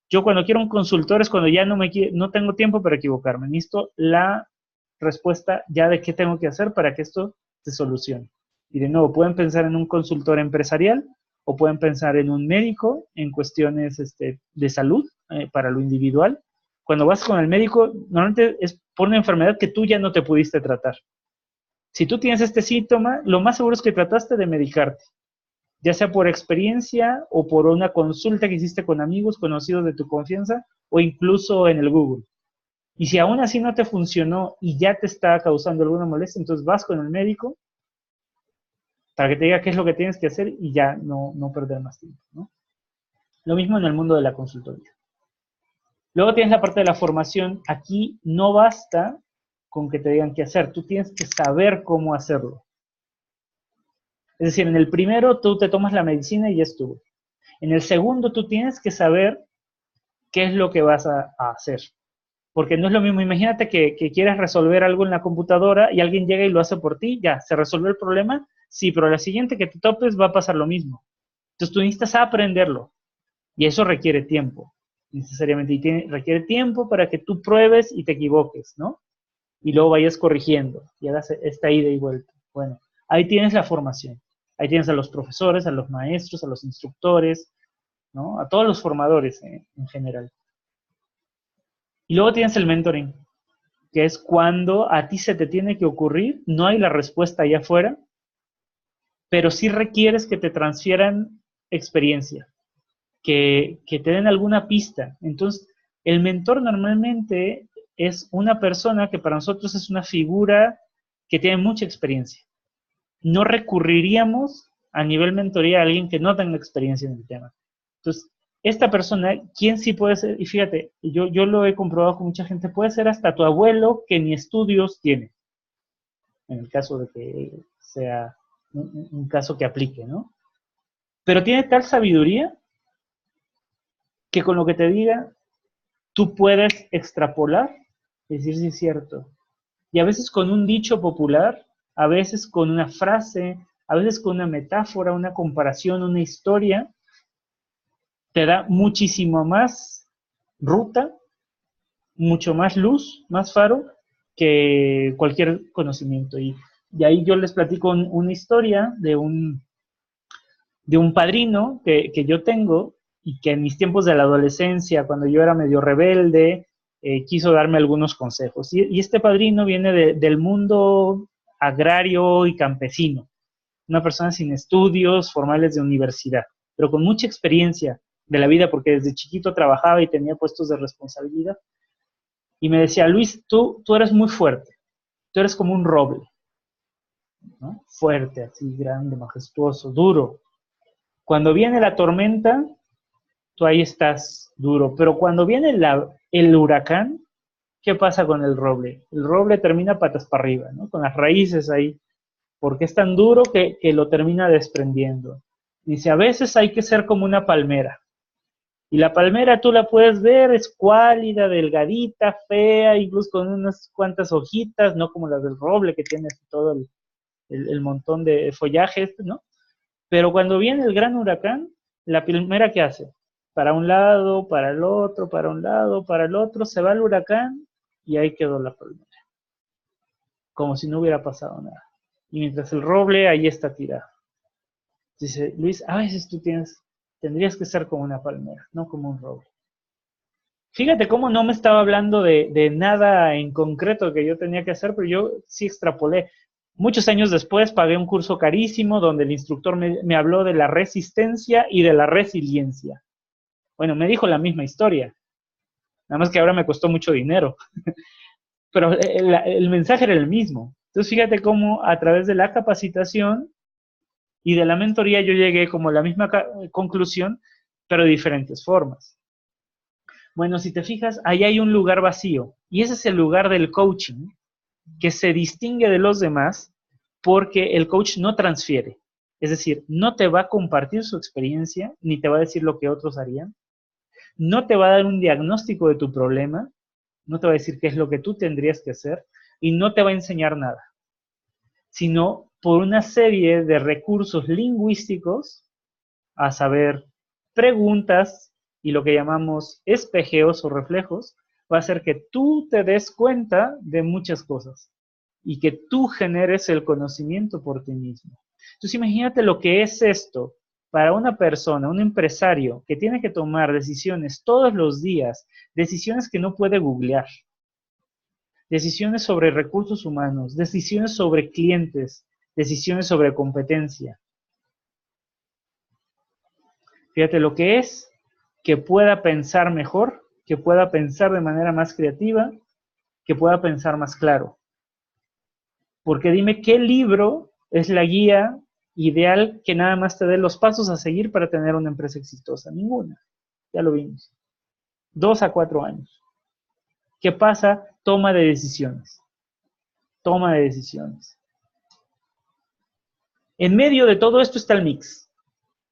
Yo cuando quiero un consultor es cuando ya no tengo tiempo para equivocarme. Necesito la respuesta ya de qué tengo que hacer para que esto se solucione. Y de nuevo, pueden pensar en un consultor empresarial o pueden pensar en un médico en cuestiones de salud para lo individual. Cuando vas con el médico, normalmente es por una enfermedad que tú ya no te pudiste tratar. Si tú tienes este síntoma, lo más seguro es que trataste de medicarte, ya sea por experiencia o por una consulta que hiciste con amigos, conocidos de tu confianza, o incluso en el Google. Y si aún así no te funcionó y ya te está causando alguna molestia, entonces vas con el médico para que te diga qué es lo que tienes que hacer y ya no perder más tiempo, ¿no? Lo mismo en el mundo de la consultoría. Luego tienes la parte de la formación. Aquí no basta con que te digan qué hacer, tú tienes que saber cómo hacerlo. Es decir, en el primero tú te tomas la medicina y ya estuvo. En el segundo tú tienes que saber qué es lo que vas a hacer. Porque no es lo mismo, imagínate que quieres resolver algo en la computadora y alguien llega y lo hace por ti, ya, ¿se resolvió el problema? Sí, pero la siguiente que te topes va a pasar lo mismo. Entonces tú necesitas aprenderlo y eso requiere tiempo, necesariamente, y requiere tiempo para que tú pruebes y te equivoques, ¿no? Y luego vayas corrigiendo y hagas esta ida y vuelta. Bueno, ahí tienes la formación. Ahí tienes a los profesores, a los maestros, a los instructores, ¿no? A todos los formadores en general. Y luego tienes el mentoring, que es cuando a ti se te tiene que ocurrir, no hay la respuesta allá afuera, pero sí requieres que te transfieran experiencia, que te den alguna pista. Entonces, el mentor normalmente es una persona que para nosotros es una figura que tiene mucha experiencia. No recurriríamos a nivel mentoría a alguien que no tenga experiencia en el tema. Entonces, esta persona, ¿quién sí puede ser? Y fíjate, yo lo he comprobado con mucha gente, puede ser hasta tu abuelo que ni estudios tiene, en el caso de que sea un caso que aplique, ¿no? Pero tiene tal sabiduría que con lo que te diga, tú puedes extrapolar, decir si es cierto. Y a veces con un dicho popular, a veces con una frase, a veces con una metáfora, una comparación, una historia, te da muchísimo más ruta, mucho más luz, más faro, que cualquier conocimiento. Y ahí yo les platico una historia de un padrino que yo tengo y que en mis tiempos de la adolescencia, cuando yo era medio rebelde, quiso darme algunos consejos. Y este padrino viene del mundo agrario y campesino, una persona sin estudios formales de universidad, pero con mucha experiencia de la vida, porque desde chiquito trabajaba y tenía puestos de responsabilidad. Y me decía, Luis, tú eres muy fuerte, tú eres como un roble, ¿no? Fuerte, así, grande, majestuoso, duro. Cuando viene la tormenta, tú ahí estás duro, pero cuando viene el huracán, ¿qué pasa con el roble? El roble termina patas para arriba, ¿no? Con las raíces ahí, porque es tan duro que lo termina desprendiendo. Dice, a veces hay que ser como una palmera. Y la palmera tú la puedes ver, es cuálida, delgadita, fea, incluso con unas cuantas hojitas, no como las del roble que tiene todo el montón de follaje, ¿no? Pero cuando viene el gran huracán, la palmera, ¿qué hace? Para un lado, para el otro, para un lado, para el otro, se va el huracán y ahí quedó la palmera. Como si no hubiera pasado nada. Y mientras el roble ahí está tirado. Dice Luis, a veces tendrías que ser como una palmera, no como un roble. Fíjate cómo no me estaba hablando de nada en concreto que yo tenía que hacer, pero yo sí extrapolé. Muchos años después pagué un curso carísimo donde el instructor me habló de la resistencia y de la resiliencia. Bueno, me dijo la misma historia, nada más que ahora me costó mucho dinero, pero el mensaje era el mismo. Entonces fíjate cómo a través de la capacitación y de la mentoría yo llegué como a la misma conclusión, pero de diferentes formas. Bueno, si te fijas, ahí hay un lugar vacío, y ese es el lugar del coaching, que se distingue de los demás porque el coach no transfiere. Es decir, no te va a compartir su experiencia, ni te va a decir lo que otros harían, no te va a dar un diagnóstico de tu problema, no te va a decir qué es lo que tú tendrías que hacer, y no te va a enseñar nada, sino por una serie de recursos lingüísticos, a saber, preguntas y lo que llamamos espejeos o reflejos, va a hacer que tú te des cuenta de muchas cosas y que tú generes el conocimiento por ti mismo. Entonces imagínate lo que es esto para una persona, un empresario que tiene que tomar decisiones todos los días, decisiones que no puede googlear, decisiones sobre recursos humanos, decisiones sobre clientes, decisiones sobre competencia. Fíjate lo que es que pueda pensar mejor, que pueda pensar de manera más creativa, que pueda pensar más claro. Porque dime qué libro es la guía ideal que nada más te dé los pasos a seguir para tener una empresa exitosa. Ninguna. Ya lo vimos. 2 a 4 años. ¿Qué pasa? Toma de decisiones. Toma de decisiones. En medio de todo esto está el mix,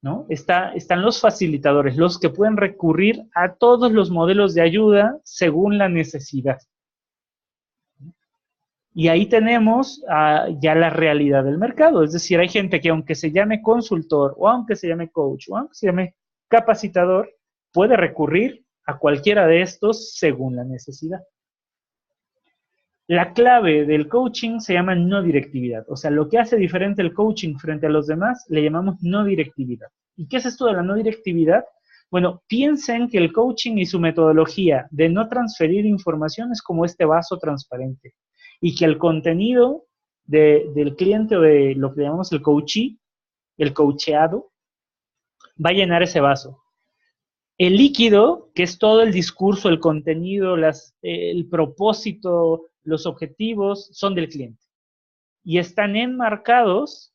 ¿no? Están los facilitadores, los que pueden recurrir a todos los modelos de ayuda según la necesidad. Y ahí tenemos ya la realidad del mercado. Es decir, hay gente que aunque se llame consultor, o aunque se llame coach, o aunque se llame capacitador, puede recurrir a cualquiera de estos según la necesidad. La clave del coaching se llama no directividad. O sea, lo que hace diferente el coaching frente a los demás le llamamos no directividad. ¿Y qué es esto de la no directividad? Bueno, piensen que el coaching y su metodología de no transferir información es como este vaso transparente. Y que el contenido del cliente o de lo que llamamos el coachee, el coacheado, va a llenar ese vaso. El líquido, que es todo el discurso, el contenido, el propósito, los objetivos, son del cliente. Y están enmarcados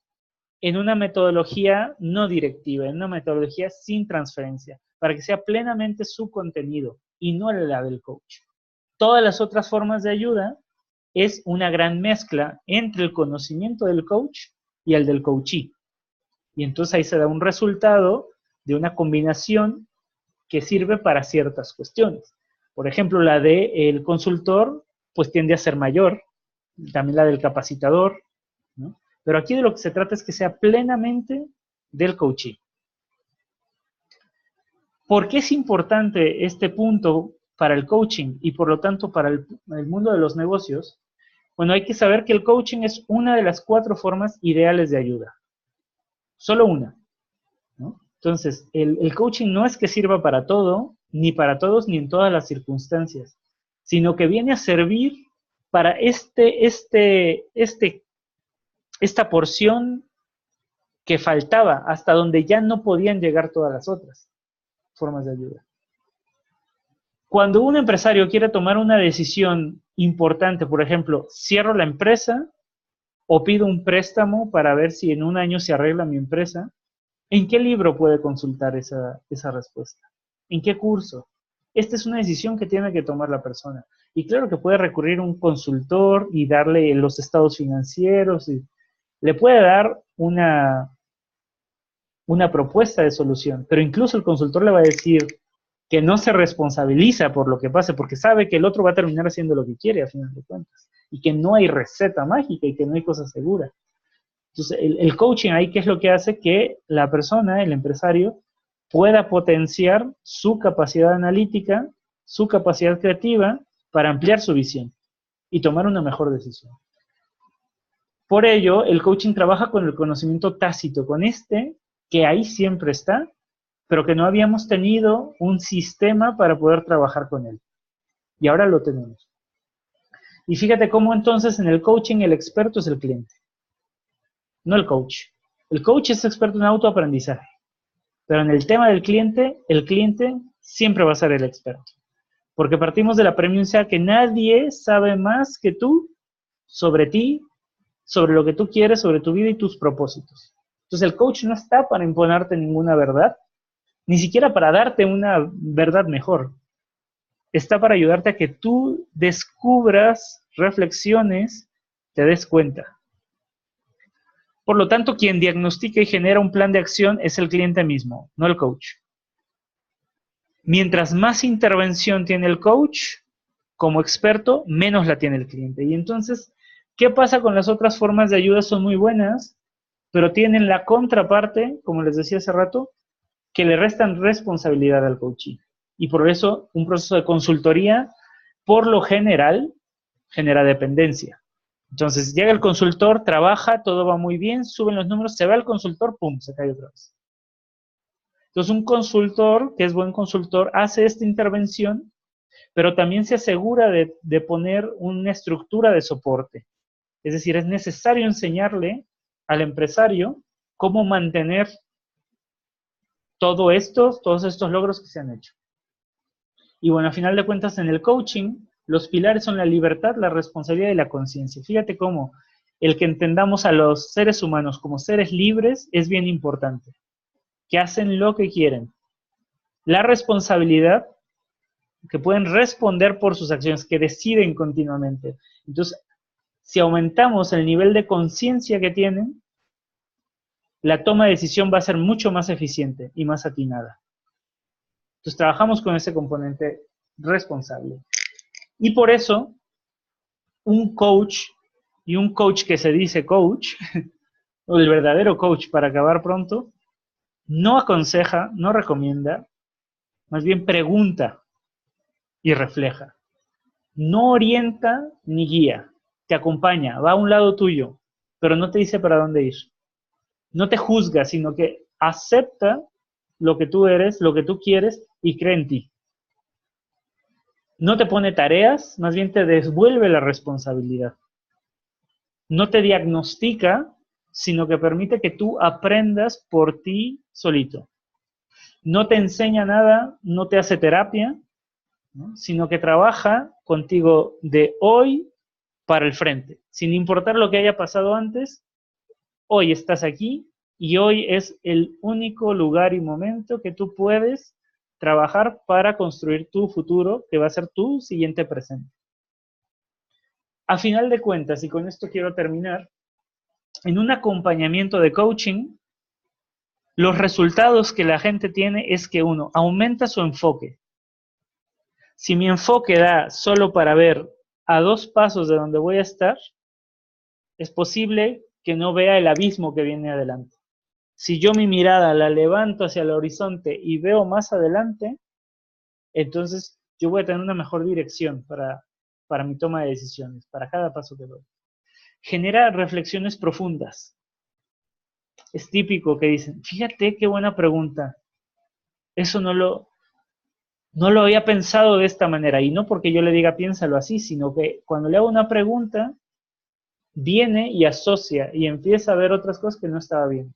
en una metodología no directiva, en una metodología sin transferencia, para que sea plenamente su contenido y no la del coach. Todas las otras formas de ayuda es una gran mezcla entre el conocimiento del coach y el del coachee. Y entonces ahí se da un resultado de una combinación que sirve para ciertas cuestiones. Por ejemplo, la del consultor, pues tiende a ser mayor, también la del capacitador, ¿no? Pero aquí de lo que se trata es que sea plenamente del coachee. ¿Por qué es importante este punto para el coaching y por lo tanto para el mundo de los negocios? Bueno, hay que saber que el coaching es una de las 4 formas ideales de ayuda. Solo una, ¿no? Entonces, el coaching no es que sirva para todo, ni para todos, ni en todas las circunstancias, sino que viene a servir para esta porción que faltaba, hasta donde ya no podían llegar todas las otras formas de ayuda. Cuando un empresario quiere tomar una decisión importante, por ejemplo, cierro la empresa o pido un préstamo para ver si en un año se arregla mi empresa, ¿en qué libro puede consultar esa respuesta? ¿En qué curso? Esta es una decisión que tiene que tomar la persona. Y claro que puede recurrir a un consultor y darle los estados financieros, y le puede dar una propuesta de solución, pero incluso el consultor le va a decir, que no se responsabiliza por lo que pase, porque sabe que el otro va a terminar haciendo lo que quiere a final de cuentas, y que no hay receta mágica y que no hay cosa segura. Entonces, el coaching ahí, ¿qué es lo que hace? Que la persona, el empresario, pueda potenciar su capacidad analítica, su capacidad creativa para ampliar su visión y tomar una mejor decisión. Por ello, el coaching trabaja con el conocimiento tácito, con que ahí siempre está, pero que no habíamos tenido un sistema para poder trabajar con él. Y ahora lo tenemos. Y fíjate cómo entonces en el coaching el experto es el cliente, no el coach. El coach es experto en autoaprendizaje, pero en el tema del cliente, el cliente siempre va a ser el experto. Porque partimos de la premisa que nadie sabe más que tú sobre ti, sobre lo que tú quieres, sobre tu vida y tus propósitos. Entonces el coach no está para imponerte ninguna verdad, ni siquiera para darte una verdad mejor. Está para ayudarte a que tú descubras, reflexiones, te des cuenta. Por lo tanto, quien diagnostica y genera un plan de acción es el cliente mismo, no el coach. Mientras más intervención tiene el coach como experto, menos la tiene el cliente. Y entonces, ¿qué pasa con las otras formas de ayuda? Son muy buenas, pero tienen la contraparte, como les decía hace rato, que le restan responsabilidad al coachee. Y por eso, un proceso de consultoría, por lo general, genera dependencia. Entonces, llega el consultor, trabaja, todo va muy bien, suben los números, se va el consultor, ¡pum!, se cae otra vez. Entonces, un consultor, que es buen consultor, hace esta intervención, pero también se asegura de poner una estructura de soporte. Es decir, es necesario enseñarle al empresario cómo mantener todos estos logros que se han hecho. Y bueno, a final de cuentas, en el coaching, los pilares son la libertad, la responsabilidad y la conciencia. Fíjate cómo el que entendamos a los seres humanos como seres libres es bien importante, que hacen lo que quieren. La responsabilidad, que pueden responder por sus acciones, que deciden continuamente. Entonces, si aumentamos el nivel de conciencia que tienen, la toma de decisión va a ser mucho más eficiente y más atinada. Entonces, trabajamos con ese componente responsable. Y por eso, un coach y un coach que se dice coach, o el verdadero coach para acabar pronto, no aconseja, no recomienda, más bien pregunta y refleja. No orienta ni guía, te acompaña, va a un lado tuyo, pero no te dice para dónde ir. No te juzga, sino que acepta lo que tú eres, lo que tú quieres y cree en ti. No te pone tareas, más bien te devuelve la responsabilidad. No te diagnostica, sino que permite que tú aprendas por ti solito. No te enseña nada, no te hace terapia, ¿no?, sino que trabaja contigo de hoy para el frente. Sin importar lo que haya pasado antes, hoy estás aquí y hoy es el único lugar y momento que tú puedes trabajar para construir tu futuro, que va a ser tu siguiente presente. A final de cuentas, y con esto quiero terminar, en un acompañamiento de coaching, los resultados que la gente tiene es que uno aumenta su enfoque. Si mi enfoque da solo para ver a 2 pasos de donde voy a estar, es posible que no vea el abismo que viene adelante. Si yo mi mirada la levanto hacia el horizonte y veo más adelante, entonces yo voy a tener una mejor dirección para mi toma de decisiones, para cada paso que doy. Genera reflexiones profundas. Es típico que dicen, fíjate qué buena pregunta. Eso no lo había pensado de esta manera. Y no porque yo le diga piénsalo así, sino que cuando le hago una pregunta, viene y asocia y empieza a ver otras cosas que no estaba viendo.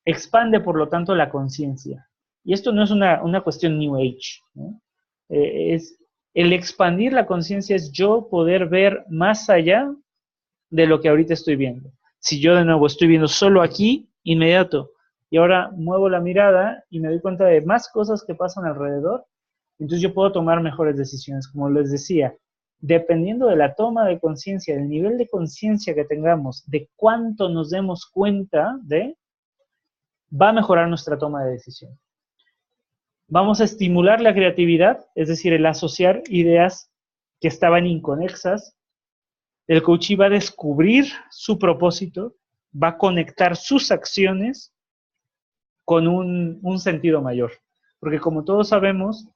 Expande, por lo tanto, la conciencia. Y esto no es una cuestión New Age, ¿no? El expandir la conciencia es yo poder ver más allá de lo que ahorita estoy viendo. Si yo de nuevo estoy viendo solo aquí, inmediato, y ahora muevo la mirada y me doy cuenta de más cosas que pasan alrededor, entonces yo puedo tomar mejores decisiones. Como les decía, dependiendo de la toma de conciencia, del nivel de conciencia que tengamos, de cuánto nos demos cuenta va a mejorar nuestra toma de decisión. Vamos a estimular la creatividad, es decir, el asociar ideas que estaban inconexas. El coachee va a descubrir su propósito, va a conectar sus acciones con un sentido mayor. Porque como todos sabemos,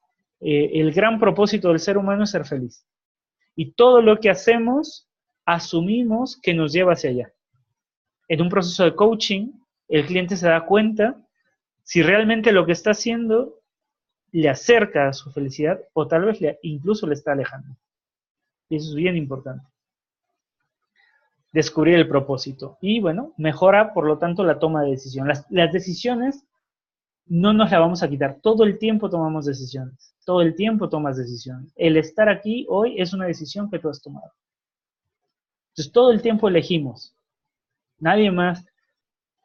el gran propósito del ser humano es ser feliz. Y todo lo que hacemos, asumimos que nos lleva hacia allá. En un proceso de coaching, el cliente se da cuenta si realmente lo que está haciendo le acerca a su felicidad o tal vez incluso le está alejando. Y eso es bien importante. Descubrir el propósito. Y bueno, mejora por lo tanto la toma de decisión. Las decisiones no nos las vamos a quitar. Todo el tiempo tomamos decisiones. Todo el tiempo tomas decisiones. El estar aquí hoy es una decisión que tú has tomado. Entonces todo el tiempo elegimos. Nadie más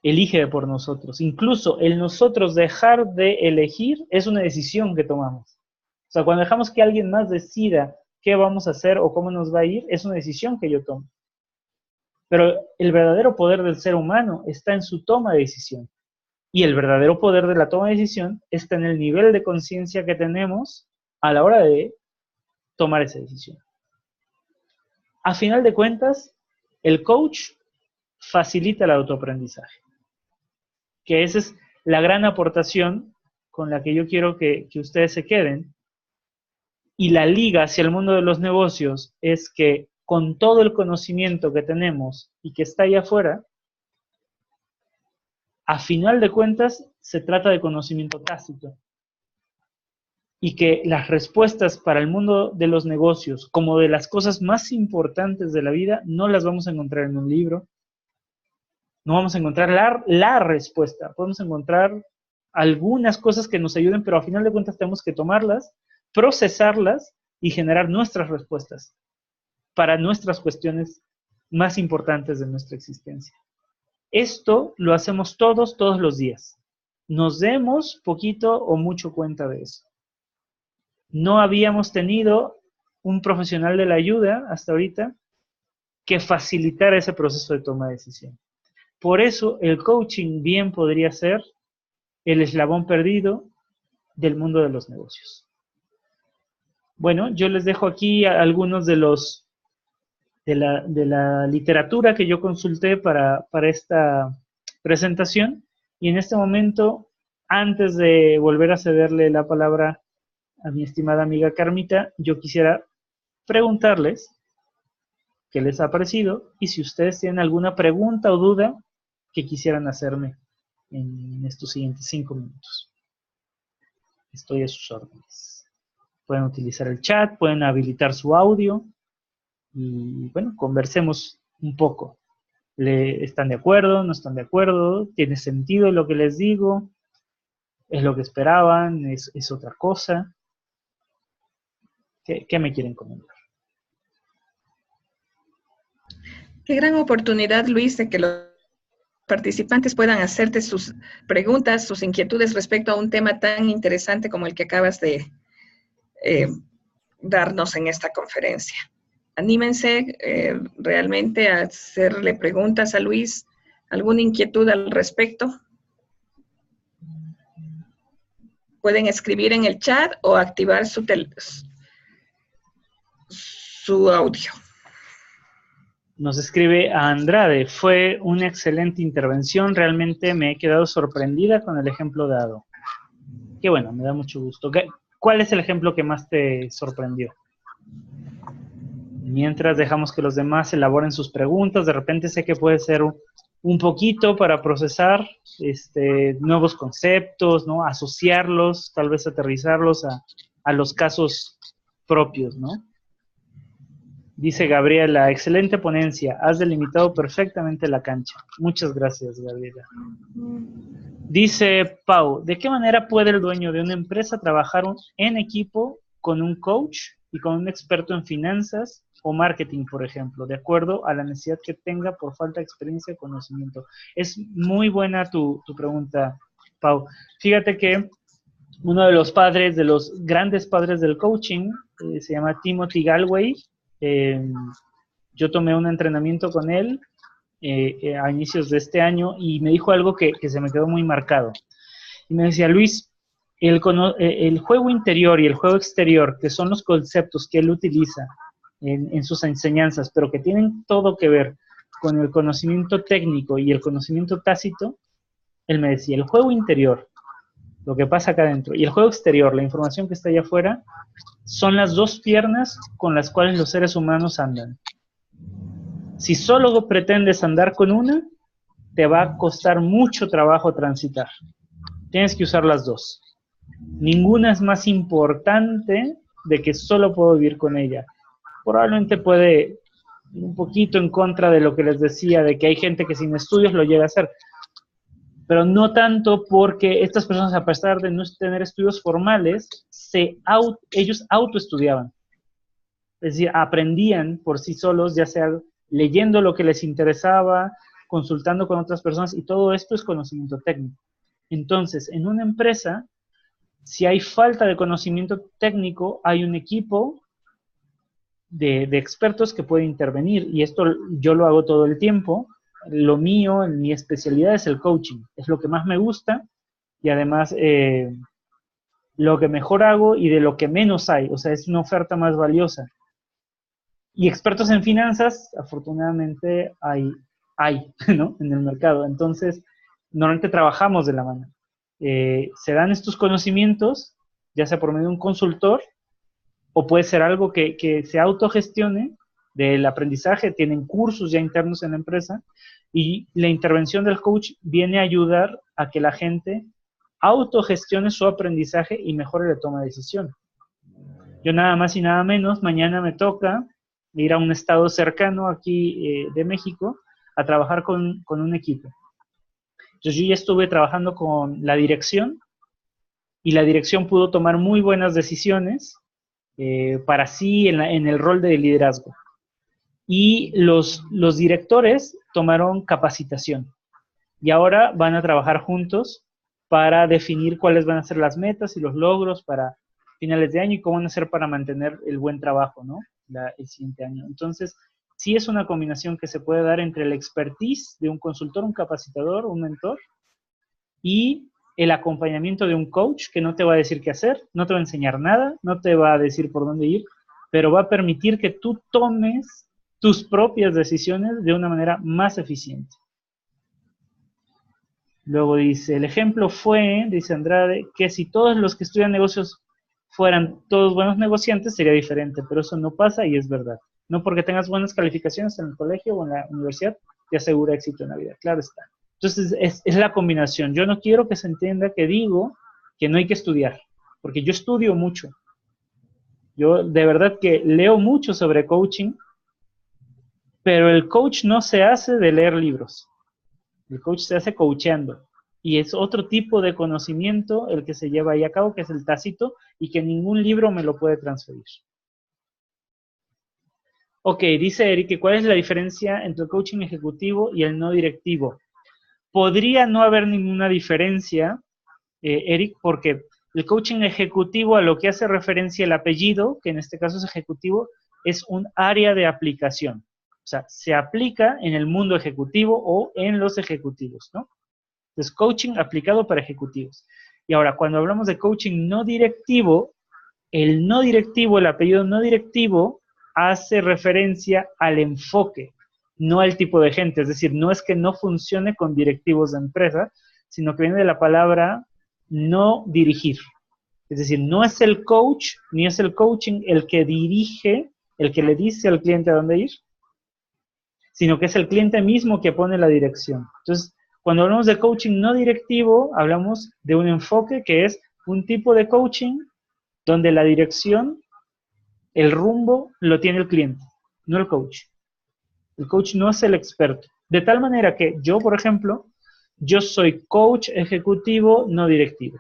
elige por nosotros. Incluso el nosotros dejar de elegir es una decisión que tomamos. O sea, cuando dejamos que alguien más decida qué vamos a hacer o cómo nos va a ir, es una decisión que yo tomo. Pero el verdadero poder del ser humano está en su toma de decisión. Y el verdadero poder de la toma de decisión está en el nivel de conciencia que tenemos a la hora de tomar esa decisión. A final de cuentas, el coach facilita el autoaprendizaje. Que esa es la gran aportación con la que yo quiero que ustedes se queden. Y la liga hacia el mundo de los negocios es que con todo el conocimiento que tenemos y que está allá afuera, a final de cuentas se trata de conocimiento tácito. Y que las respuestas para el mundo de los negocios, como de las cosas más importantes de la vida, no las vamos a encontrar en un libro. No vamos a encontrar la respuesta. Podemos encontrar algunas cosas que nos ayuden, pero a final de cuentas tenemos que tomarlas, procesarlas y generar nuestras respuestas para nuestras cuestiones más importantes de nuestra existencia. Esto lo hacemos todos los días. Nos demos poquito o mucho cuenta de eso. No habíamos tenido un profesional de la ayuda hasta ahorita que facilitara ese proceso de toma de decisión. Por eso el coaching bien podría ser el eslabón perdido del mundo de los negocios. Bueno, yo les dejo aquí algunos de la literatura que yo consulté para esta presentación. Y en este momento, antes de volver a cederle la palabra a mi estimada amiga Carmita, yo quisiera preguntarles qué les ha parecido y si ustedes tienen alguna pregunta o duda que quisieran hacerme en estos siguientes 5 minutos. Estoy a sus órdenes. Pueden utilizar el chat, pueden habilitar su audio y, bueno, conversemos un poco. ¿Están de acuerdo? ¿No están de acuerdo? ¿Tiene sentido lo que les digo? ¿Es lo que esperaban? ¿Es otra cosa? ¿Qué me quieren comentar? Qué gran oportunidad, Luis, de que los participantes puedan hacerte sus preguntas, sus inquietudes respecto a un tema tan interesante como el que acabas de darnos en esta conferencia. Anímense realmente a hacerle preguntas a Luis. ¿Alguna inquietud al respecto? Pueden escribir en el chat o activar su audio. Nos escribe a Andrade, fue una excelente intervención, realmente me he quedado sorprendida con el ejemplo dado. Qué bueno, me da mucho gusto. ¿Cuál es el ejemplo que más te sorprendió? Mientras dejamos que los demás elaboren sus preguntas, de repente sé que puede ser un poquito para procesar nuevos conceptos, ¿no? Asociarlos, tal vez aterrizarlos a los casos propios, ¿no? Dice Gabriela, excelente ponencia, has delimitado perfectamente la cancha. Muchas gracias, Gabriela. Dice Pau, ¿de qué manera puede el dueño de una empresa trabajar en equipo con un coach y con un experto en finanzas o marketing, por ejemplo, de acuerdo a la necesidad que tenga por falta de experiencia y conocimiento? Es muy buena tu pregunta, Pau. Fíjate que uno de los padres, de los grandes padres del coaching, se llama Timothy Galway. Yo tomé un entrenamiento con él a inicios de este año y me dijo algo que se me quedó muy marcado. Y me decía, Luis, el juego interior y el juego exterior, que son los conceptos que él utiliza en sus enseñanzas, pero que tienen todo que ver con el conocimiento técnico y el conocimiento tácito, él me decía, el juego interior, lo que pasa acá adentro, y el juego exterior, la información que está allá afuera, son las dos piernas con las cuales los seres humanos andan. Si solo pretendes andar con una, te va a costar mucho trabajo transitar. Tienes que usar las dos. Ninguna es más importante de que solo puedo vivir con ella. Probablemente puede ir un poquito en contra de lo que les decía, de que hay gente que sin estudios lo llega a hacer, pero no tanto porque estas personas, a pesar de no tener estudios formales, ellos autoestudiaban. Es decir, aprendían por sí solos, ya sea leyendo lo que les interesaba, consultando con otras personas, y todo esto es conocimiento técnico. Entonces, en una empresa, si hay falta de conocimiento técnico, hay un equipo de expertos que puede intervenir, y esto yo lo hago todo el tiempo. Lo mío, mi especialidad es el coaching, es lo que más me gusta, y además lo que mejor hago y de lo que menos hay, o sea, es una oferta más valiosa. Y expertos en finanzas, afortunadamente, hay ¿no? En el mercado. Entonces, normalmente trabajamos de la mano. Se dan estos conocimientos, ya sea por medio de un consultor, o puede ser algo que se autogestione del aprendizaje, tienen cursos ya internos en la empresa, y la intervención del coach viene a ayudar a que la gente autogestione su aprendizaje y mejore la toma de decisiones. Yo nada más y nada menos, mañana me toca ir a un estado cercano aquí de México a trabajar con un equipo. Entonces yo ya estuve trabajando con la dirección, y la dirección pudo tomar muy buenas decisiones para sí en el rol de liderazgo. Y los directores tomaron capacitación, y ahora van a trabajar juntos para definir cuáles van a ser las metas y los logros para finales de año, y cómo van a hacer para mantener el buen trabajo, ¿no? El siguiente año. Entonces, sí es una combinación que se puede dar entre el expertise de un consultor, un capacitador, un mentor, y el acompañamiento de un coach que no te va a decir qué hacer, no te va a enseñar nada, no te va a decir por dónde ir, pero va a permitir que tú tomes tus propias decisiones de una manera más eficiente. Luego dice, el ejemplo fue, dice Andrade, que si todos los que estudian negocios fueran todos buenos negociantes, sería diferente, pero eso no pasa y es verdad. No porque tengas buenas calificaciones en el colegio o en la universidad, te asegura éxito en la vida, claro está. Entonces, es la combinación. Yo no quiero que se entienda que digo que no hay que estudiar, porque yo estudio mucho. Yo de verdad que leo mucho sobre coaching, pero el coach no se hace de leer libros. El coach se hace coacheando. Y es otro tipo de conocimiento el que se lleva ahí a cabo, que es el tácito, y que ningún libro me lo puede transferir. Ok, dice Eric, ¿cuál es la diferencia entre el coaching ejecutivo y el no directivo? Podría no haber ninguna diferencia, Eric, porque el coaching ejecutivo, a lo que hace referencia el apellido, que en este caso es ejecutivo, es un área de aplicación. O sea, se aplica en el mundo ejecutivo o en los ejecutivos, ¿no? Entonces, coaching aplicado para ejecutivos. Y ahora, cuando hablamos de coaching no directivo, el no directivo, el apellido no directivo, hace referencia al enfoque, no al tipo de gente. Es decir, no es que no funcione con directivos de empresa, sino que viene de la palabra no dirigir. Es decir, no es el coach, ni es el coaching el que dirige, el que le dice al cliente a dónde ir, sino que es el cliente mismo que pone la dirección. Entonces, cuando hablamos de coaching no directivo, hablamos de un enfoque que es un tipo de coaching donde la dirección, el rumbo, lo tiene el cliente, no el coach. El coach no es el experto. De tal manera que yo, por ejemplo, yo soy coach ejecutivo no directivo.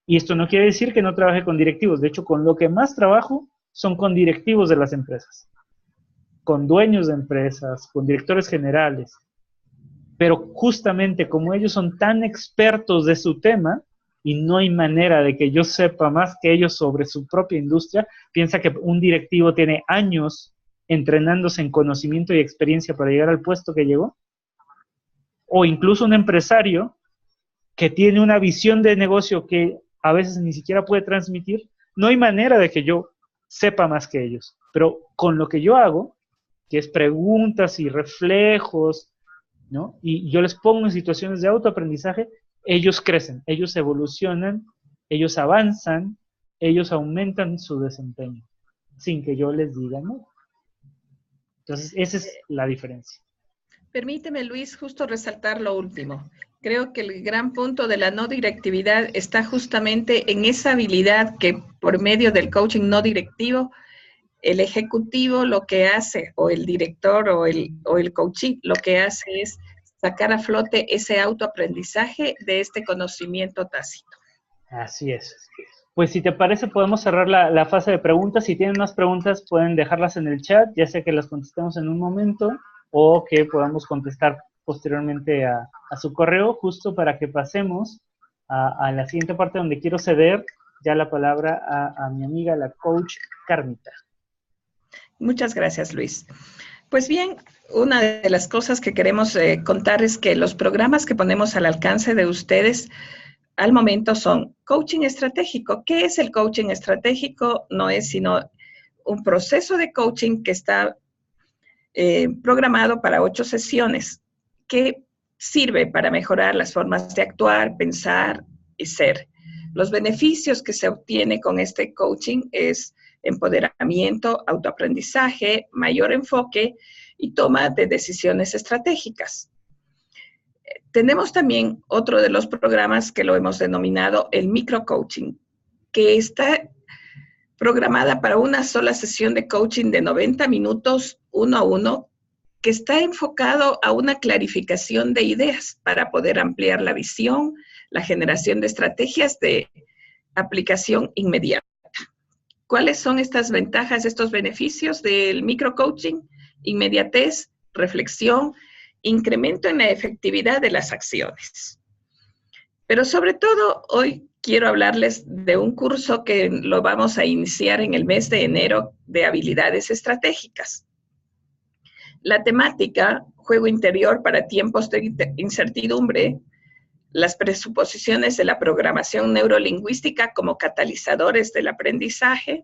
Y esto no quiere decir que no trabaje con directivos. De hecho, con lo que más trabajo son con directivos de las empresas, con dueños de empresas, con directores generales. Pero justamente como ellos son tan expertos de su tema, y no hay manera de que yo sepa más que ellos sobre su propia industria, piensa que un directivo tiene años entrenándose en conocimiento y experiencia para llegar al puesto que llegó, o incluso un empresario que tiene una visión de negocio que a veces ni siquiera puede transmitir, no hay manera de que yo sepa más que ellos. Pero con lo que yo hago, que es preguntas y reflejos, ¿no? Y yo les pongo en situaciones de autoaprendizaje, ellos crecen, ellos evolucionan, ellos avanzan, ellos aumentan su desempeño, sin que yo les diga no. Entonces, esa es la diferencia. Permíteme, Luis, justo resaltar lo último. Creo que el gran punto de la no directividad está justamente en esa habilidad que por medio del coaching no directivo, el ejecutivo lo que hace, o el director o el coachee, lo que hace es sacar a flote ese autoaprendizaje de este conocimiento tácito. Así es. Pues si te parece, podemos cerrar la fase de preguntas. Si tienen más preguntas, pueden dejarlas en el chat, ya sea que las contestemos en un momento o que podamos contestar posteriormente a su correo, justo para que pasemos a la siguiente parte donde quiero ceder ya la palabra a mi amiga, la coach Carmita. Muchas gracias, Luis. Pues bien, una de las cosas que queremos contar es que los programas que ponemos al alcance de ustedes al momento son coaching estratégico. ¿Qué es el coaching estratégico? No es sino un proceso de coaching que está programado para 8 sesiones, que sirve para mejorar las formas de actuar, pensar y ser. Los beneficios que se obtiene con este coaching es empoderamiento, autoaprendizaje, mayor enfoque y toma de decisiones estratégicas. Tenemos también otro de los programas que lo hemos denominado el microcoaching, que está programada para una sola sesión de coaching de 90 minutos, 1 a 1, que está enfocado a una clarificación de ideas para poder ampliar la visión, la generación de estrategias de aplicación inmediata. ¿Cuáles son estas ventajas, estos beneficios del microcoaching? Inmediatez, reflexión, incremento en la efectividad de las acciones. Pero sobre todo, hoy quiero hablarles de un curso que lo vamos a iniciar en el mes de enero de habilidades estratégicas. La temática, juego interior para tiempos de incertidumbre, las presuposiciones de la programación neurolingüística como catalizadores del aprendizaje,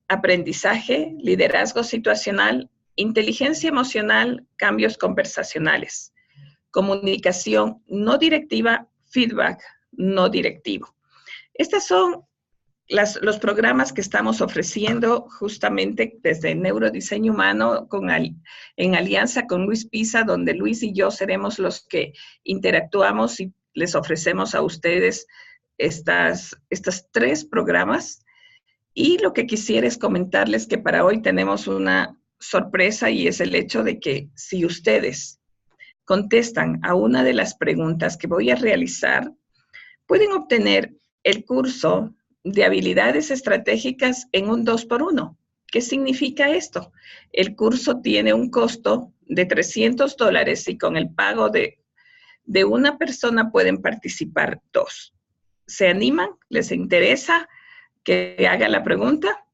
aprendizaje, liderazgo situacional, inteligencia emocional, cambios conversacionales, comunicación no directiva, feedback no directivo. Estos son los programas que estamos ofreciendo justamente desde Neurodiseño Humano en alianza con Luis Pisa, donde Luis y yo seremos los que interactuamos y les ofrecemos a ustedes estos 3 programas. Y lo que quisiera es comentarles que para hoy tenemos una sorpresa y es el hecho de que si ustedes contestan a una de las preguntas que voy a realizar, pueden obtener el curso de habilidades estratégicas en un 2x1. ¿Qué significa esto? El curso tiene un costo de $300 y con el pago de una persona pueden participar 2. ¿Se animan? ¿Les interesa que haga la pregunta?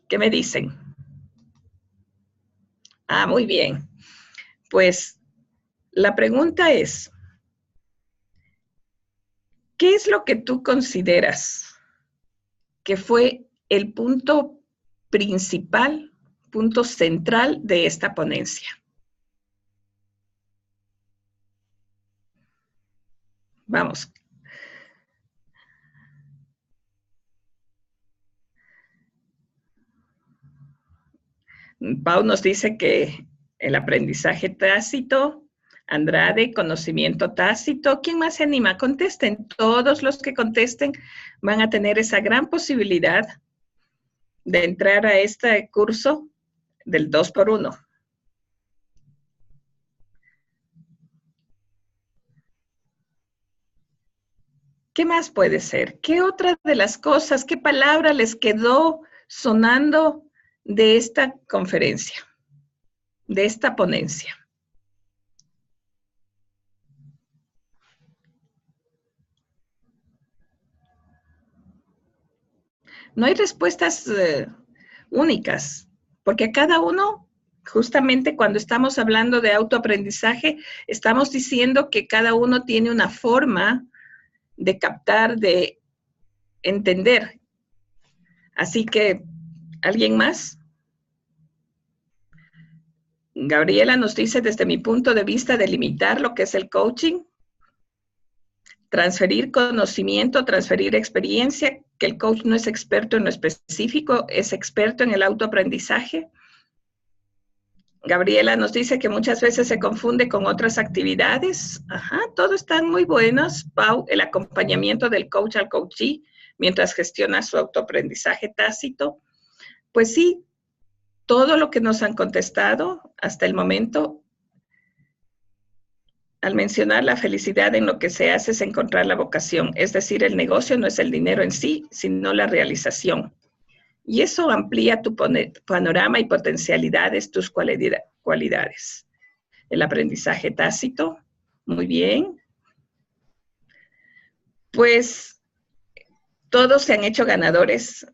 ¿Qué me dicen? Ah, muy bien. Pues la pregunta es, ¿qué es lo que tú consideras que fue el punto principal, punto central de esta ponencia? Vamos. Pau nos dice que el aprendizaje tácito, Andrade, conocimiento tácito. ¿Quién más se anima? Contesten. Todos los que contesten van a tener esa gran posibilidad de entrar a este curso del 2x1. ¿Qué más puede ser? ¿Qué otra de las cosas, qué palabra les quedó sonando de esta conferencia, de esta ponencia? No hay respuestas únicas, porque cada uno Justamente cuando estamos hablando de autoaprendizaje, estamos diciendo que cada uno tiene una forma de captar, de entender. Así que, ¿alguien más? Gabriela nos dice, desde mi punto de vista, delimitar lo que es el coaching, transferir conocimiento, transferir experiencia, que el coach no es experto en lo específico, es experto en el autoaprendizaje. Gabriela nos dice que muchas veces se confunde con otras actividades. Ajá, todo están muy buenos. Pau, el acompañamiento del coach al coachee mientras gestiona su autoaprendizaje tácito. Pues sí, todo lo que nos han contestado hasta el momento, al mencionar la felicidad en lo que se hace es encontrar la vocación. Es decir, el negocio no es el dinero en sí, sino la realización. Y eso amplía tu panorama y potencialidades, tus cualidades. El aprendizaje tácito, muy bien. Pues todos se han hecho ganadores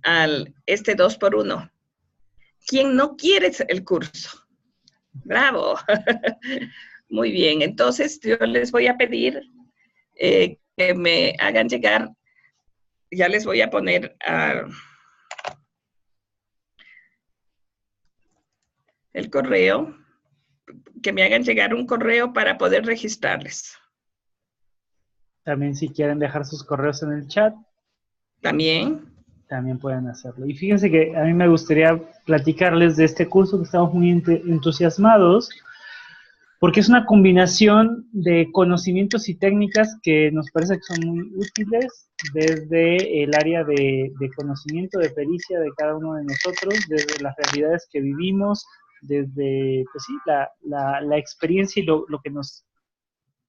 al 2x1. ¿Quién no quiere el curso? ¡Bravo! Muy bien, entonces yo les voy a pedir que me hagan llegar, ya les voy a poner el correo, que me hagan llegar un correo para poder registrarles. También si quieren dejar sus correos en el chat. También Pueden hacerlo. Y fíjense que a mí me gustaría platicarles de este curso que estamos muy entusiasmados, porque es una combinación de conocimientos y técnicas que nos parece que son muy útiles desde el área de conocimiento, de pericia de cada uno de nosotros, desde las realidades que vivimos, desde pues sí, la experiencia y lo que nos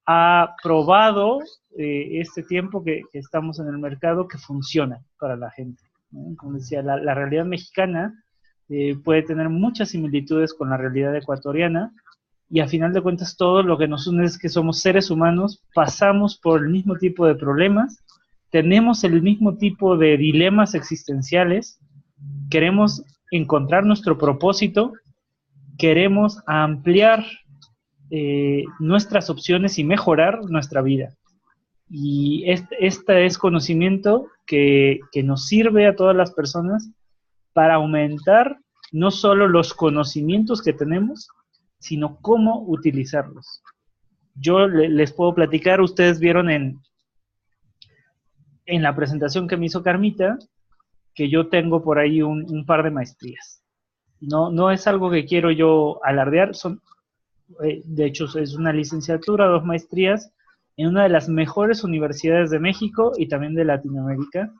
ha probado este tiempo que estamos en el mercado que funciona para la gente, ¿no? Como decía, la realidad mexicana puede tener muchas similitudes con la realidad ecuatoriana, y a final de cuentas todo lo que nos une es que somos seres humanos, pasamos por el mismo tipo de problemas, tenemos el mismo tipo de dilemas existenciales, queremos encontrar nuestro propósito, queremos ampliar nuestras opciones y mejorar nuestra vida. Y este es conocimiento que nos sirve a todas las personas para aumentar no solo los conocimientos que tenemos, sino cómo utilizarlos. Yo les puedo platicar, ustedes vieron en la presentación que me hizo Carmita, que yo tengo por ahí un par de maestrías. No es algo que quiero yo alardear, de hecho es una licenciatura, 2 maestrías, en una de las mejores universidades de México y también de Latinoamérica,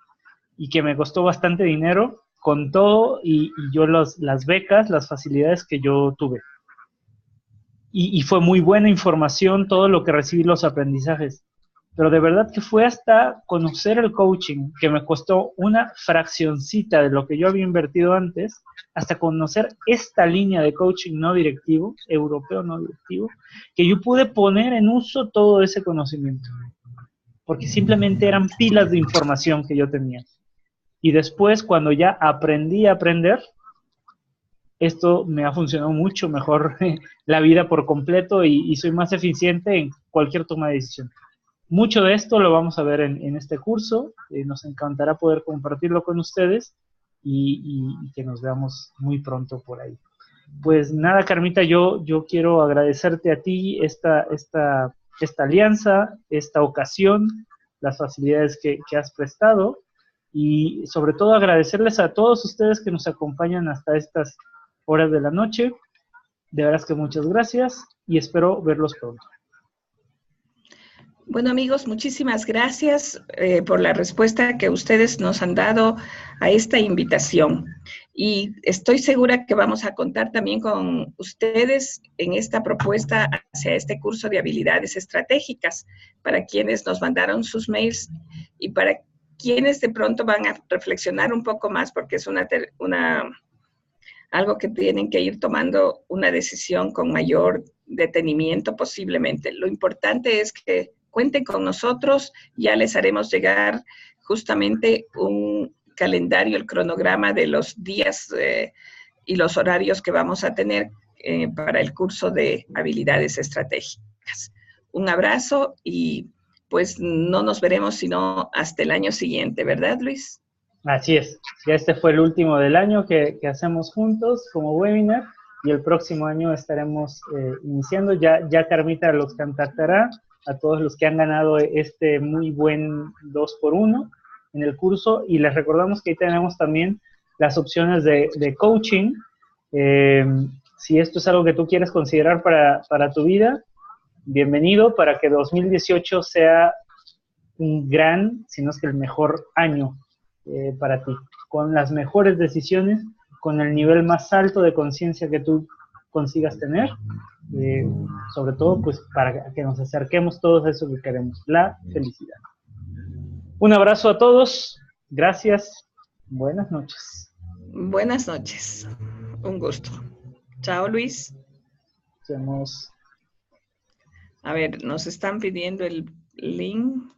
y que me costó bastante dinero, con todo, y yo las becas, las facilidades que yo tuve. Y fue muy buena información todo lo que recibí, los aprendizajes. Pero de verdad que fue hasta conocer el coaching, que me costó una fraccioncita de lo que yo había invertido antes, hasta conocer esta línea de coaching no directivo, europeo no directivo, que yo pude poner en uso todo ese conocimiento. Porque simplemente eran pilas de información que yo tenía. Y después, cuando ya aprendí a aprender, esto me ha funcionado mucho mejor la vida por completo y soy más eficiente en cualquier toma de decisión. Mucho de esto lo vamos a ver en este curso. Nos encantará poder compartirlo con ustedes y que nos veamos muy pronto por ahí. Pues nada, Carmita, yo quiero agradecerte a ti esta alianza, esta ocasión, las facilidades que has prestado, y sobre todo agradecerles a todos ustedes que nos acompañan hasta estas horas de la noche. De veras que muchas gracias y espero verlos pronto. Bueno, amigos, muchísimas gracias por la respuesta que ustedes nos han dado a esta invitación. Y estoy segura que vamos a contar también con ustedes en esta propuesta hacia este curso de habilidades estratégicas, para quienes nos mandaron sus mails y para quienes de pronto van a reflexionar un poco más, porque es algo que tienen que ir tomando una decisión con mayor detenimiento posiblemente. Lo importante es que cuenten con nosotros, ya les haremos llegar justamente un calendario, el cronograma de los días y los horarios que vamos a tener para el curso de habilidades estratégicas. Un abrazo y pues no nos veremos sino hasta el año siguiente, ¿verdad, Luis? Así es, ya este fue el último del año que hacemos juntos como webinar y el próximo año estaremos iniciando. Ya Carmita los contactará a todos los que han ganado este muy buen 2x1 en el curso y les recordamos que ahí tenemos también las opciones de coaching. Si esto es algo que tú quieres considerar para tu vida, bienvenido para que 2018 sea un gran, si no es que el mejor año para ti, con las mejores decisiones, con el nivel más alto de conciencia que tú consigas tener, sobre todo pues para que nos acerquemos todos a eso que queremos, la felicidad. Un abrazo a todos, gracias, buenas noches. Buenas noches, un gusto. Chao, Luis. Nos vemos. A ver, nos están pidiendo el link.